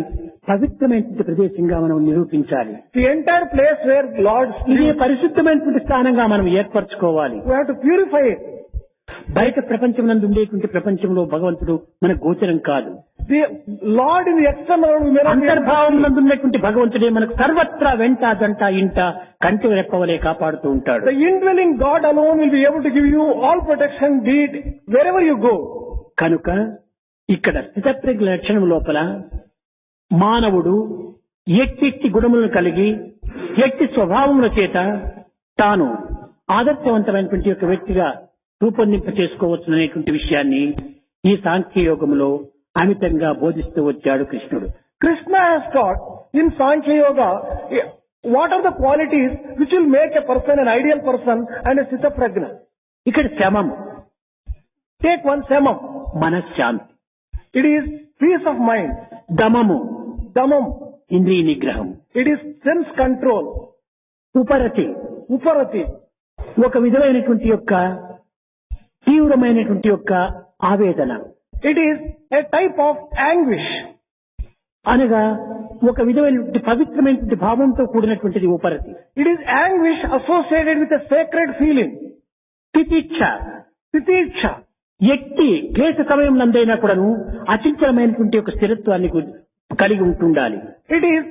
పవిత్రమైనటువంటి ప్రదేశంగా మనం నిరూపించాలి. The entire place where Lord ఇదే lives, పరిశుద్ధమైనటువంటి స్థానంగా మనం ఏర్పరచుకోవాలి. we have to purify it. బయట ప్రపంచం నందు ఉండేటువంటి ప్రపంచంలో భగవంతుడు మన గోచరం కాదు. The Lord in the external world, we may not be able to అంతర్భావం see. నందు ఉన్నటువంటి భగవంతుడే మనకు సర్వత్రా వెంట దంట ఇంట కంటి రెప్పవలే కాపాడుతూ ఉంటాడు. The indwelling God alone will be able to give you all protection, be it wherever you go. కనుక ఇక్కడ స్థితప్రజ్ఞ లక్షణం లోపల మానవుడు ఎట్టి గుణములను కలిగి ఎట్టి స్వభావముల చేత తాను ఆదర్శవంతమైనటువంటి యొక్క వ్యక్తిగా రూపొందింప చేసుకోవచ్చు అనేటువంటి విషయాన్ని ఈ సాంఖ్య యోగములో అమితంగా బోధిస్తూ వచ్చాడు కృష్ణుడు. Krishna has taught in Sankhya Yoga what are the qualities which will make a person an ideal person and a Sthita Prajna. ఇక్కడ శమం, Take one samam. మనశ్శాంతి, It is peace of mind. దమము, Damam. ఇంద్రియ నిగ్రహం, It is sense control. ఉపరతి, Uparati. ఒక విధమైనటువంటి యొక్క తీవ్రమైనటువంటి యొక్క ఆవేదన, It is a type of anguish. అనగా ఒక విధమైనటువంటి పవిత్రమైనటువంటి భావంతో కూడినటువంటిది ఉపరతి. It is anguish associated with a sacred feeling. తితిక్ష, Titiksha. ఎట్టి క్లేశ సమయం నందైనా కూడాను అచంచలమైనటువంటి ఒక స్థిరత్వాన్ని కలిగి ఉంటుండాలి. It is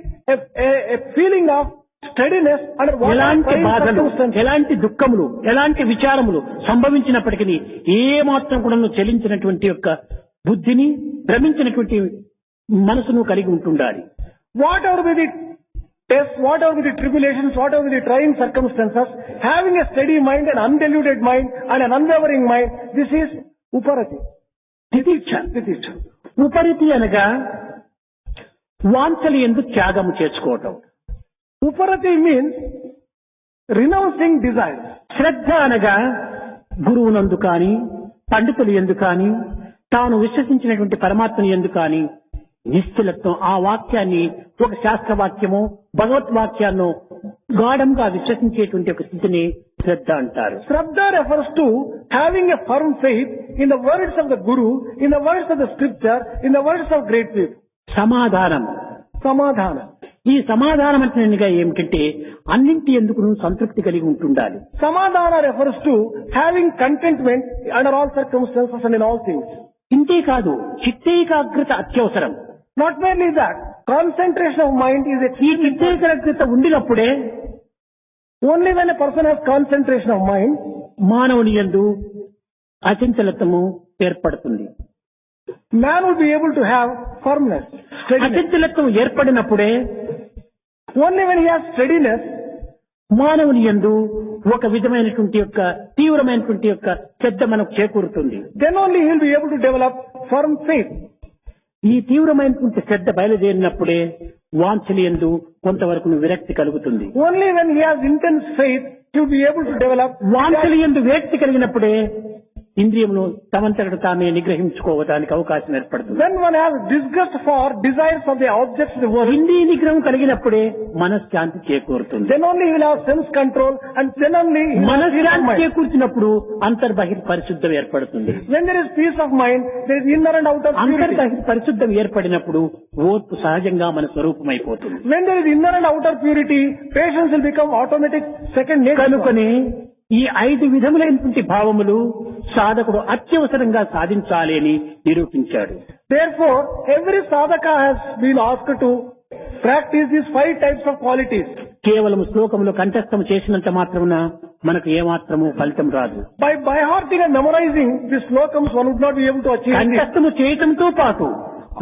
a feeling of steadiness under what ఎలాంటి బాధలు, circumstances. ఎలాంటి దుఃఖములు, ఎలాంటి విచారములు సంభవించినప్పటికీ ఏ మాత్రం కూడా చెలించినటువంటి యొక్క బుద్ధిని, భ్రమించినటువంటి మనసును కలిగి ఉంటుండాలి. Whatever be the tests, whatever be the tribulations, whatever be the trying circumstances, having a steady mind, an undiluted mind, and an unwavering mind, this is uparati. తితిక్ష. Titiksha. ఉపరతి అనగా వాంఛలు ఎందు త్యాగము చేసుకోవటం. Uparati means renouncing desires. శ్రద్ధ అనగా గురువునందు కాని, పండితులు ఎందు కాని, తాను విశ్వసించినటువంటి పరమాత్మని ఎందు కాని నిశ్చలత్వం, ఆ వాక్యాన్ని ఒక శాస్త్రవాక్యమో భగవద్వాక్యాన్నో గాఢంగా విశ్వసించేటువంటి ఒక స్థితిని శ్రద్ధ అంటారు. Shraddha refers to having a firm faith in the words of the Guru, in the words of the scripture, in the words of great people. సమాధానం, Samadhana. ఈ సమాధానం అంటే ఏమిటంటే అన్నింటి ఎందుకు సంతృప్తి కలిగి ఉంటుండాలి. Samadhana refers to having contentment under all circumstances and in all things. ఇంతే కాదు, చిత్తేకాగ్రత అత్యవసరం. Not merely that, concentration of mind is ఈ extremely important. చిత్తేకాగ్రత ఉండినప్పుడే Only when a person has concentration of mind, మానవుని యందు అచంచలత్వము ఏర్పడుతుంది. man will be able to have firmness, steadiness. అచంచలత్వం ఏర్పడినప్పుడే Only when he has steadiness, మానవుని యందు ఒక విధమైనటువంటి యొక్క తీవ్రమైనటువంటి యొక్క శ్రద్ధ మనకు చేకూరుతుంది. Then only he will be able to develop firm faith. ఈ తీవ్రమైనటువంటి శ్రద్ధ బయలుదేరినప్పుడే వాంఛల యందు కొంతవరకు విరక్తి కలుగుతుంది. Only when he has intense faith, he will be able to develop. వాంఛల యందు విరక్తి కలిగినప్పుడే ఇంద్రియమును తమంతట తామే నిగ్రహించుకోవడానికి అవకాశం ఏర్పడుతుంది. When one has disgust for desires of the objects of the world, ఇంద్రియ నిగ్రహం కలిగినప్పుడే మనశ్శాంతి చేకూరుతుంది. then only he will have sense control, and then only he will have peace of మనశ్శాంతి mind. చేకూర్చినప్పుడు అంతర్బహిర్ పరిశుద్ధం ఏర్పడుతుంది. When there is peace of mind, there is inner and outer purity. అంతర్బహిర్ పరిశుద్ధం ఏర్పడినప్పుడు ఓర్పు సహజంగా మన స్వరూపమైపోతుంది. When there is inner and outer purity, patience will become automatic second nature. కనుకనే ఈ 5 విధములైనటువంటి భావములు సాధకుడు అత్యవసరంగా సాధించాలి అని నిరూపించాడు. Therefore, every sadhaka has been asked to practice these 5 types of qualities. కేవలం శ్లోకములు కంఠస్థం చేసినంత మాత్రమున మనకు ఏమాత్రము ఫలితం రాదు. By hearting and memorizing these slokams, one would not be able to achieve this. కంఠస్థము చేయటంతో పాటు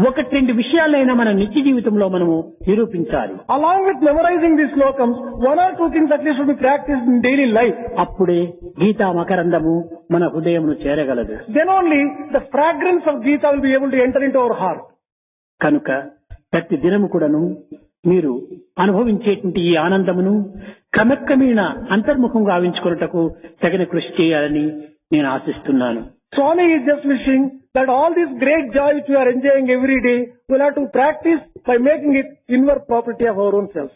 1-2 విషయాలైనా మన నిత్య జీవితంలో మనము నిరూపించాలి. Along with memorizing these slokams, 1 or 2 things at least should be practiced in daily life. అప్పుడే గీతా మకరందము మన హృదయమును చేరగలదు. Then only the fragrance of Gita will be able to enter into our heart. కనుక ప్రతి దినము కూడాను మీరు అనుభవించేటువంటి ఈ ఆనందమును క్రమక్రమేణ అంతర్ముఖం గావించుకొనుటకు తగిన కృషి చేయాలని నేను ఆశిస్తున్నాను. Swami is just wishing that all this great joy which we are enjoying every day, we'll have to practice by making it inward property of our own selves.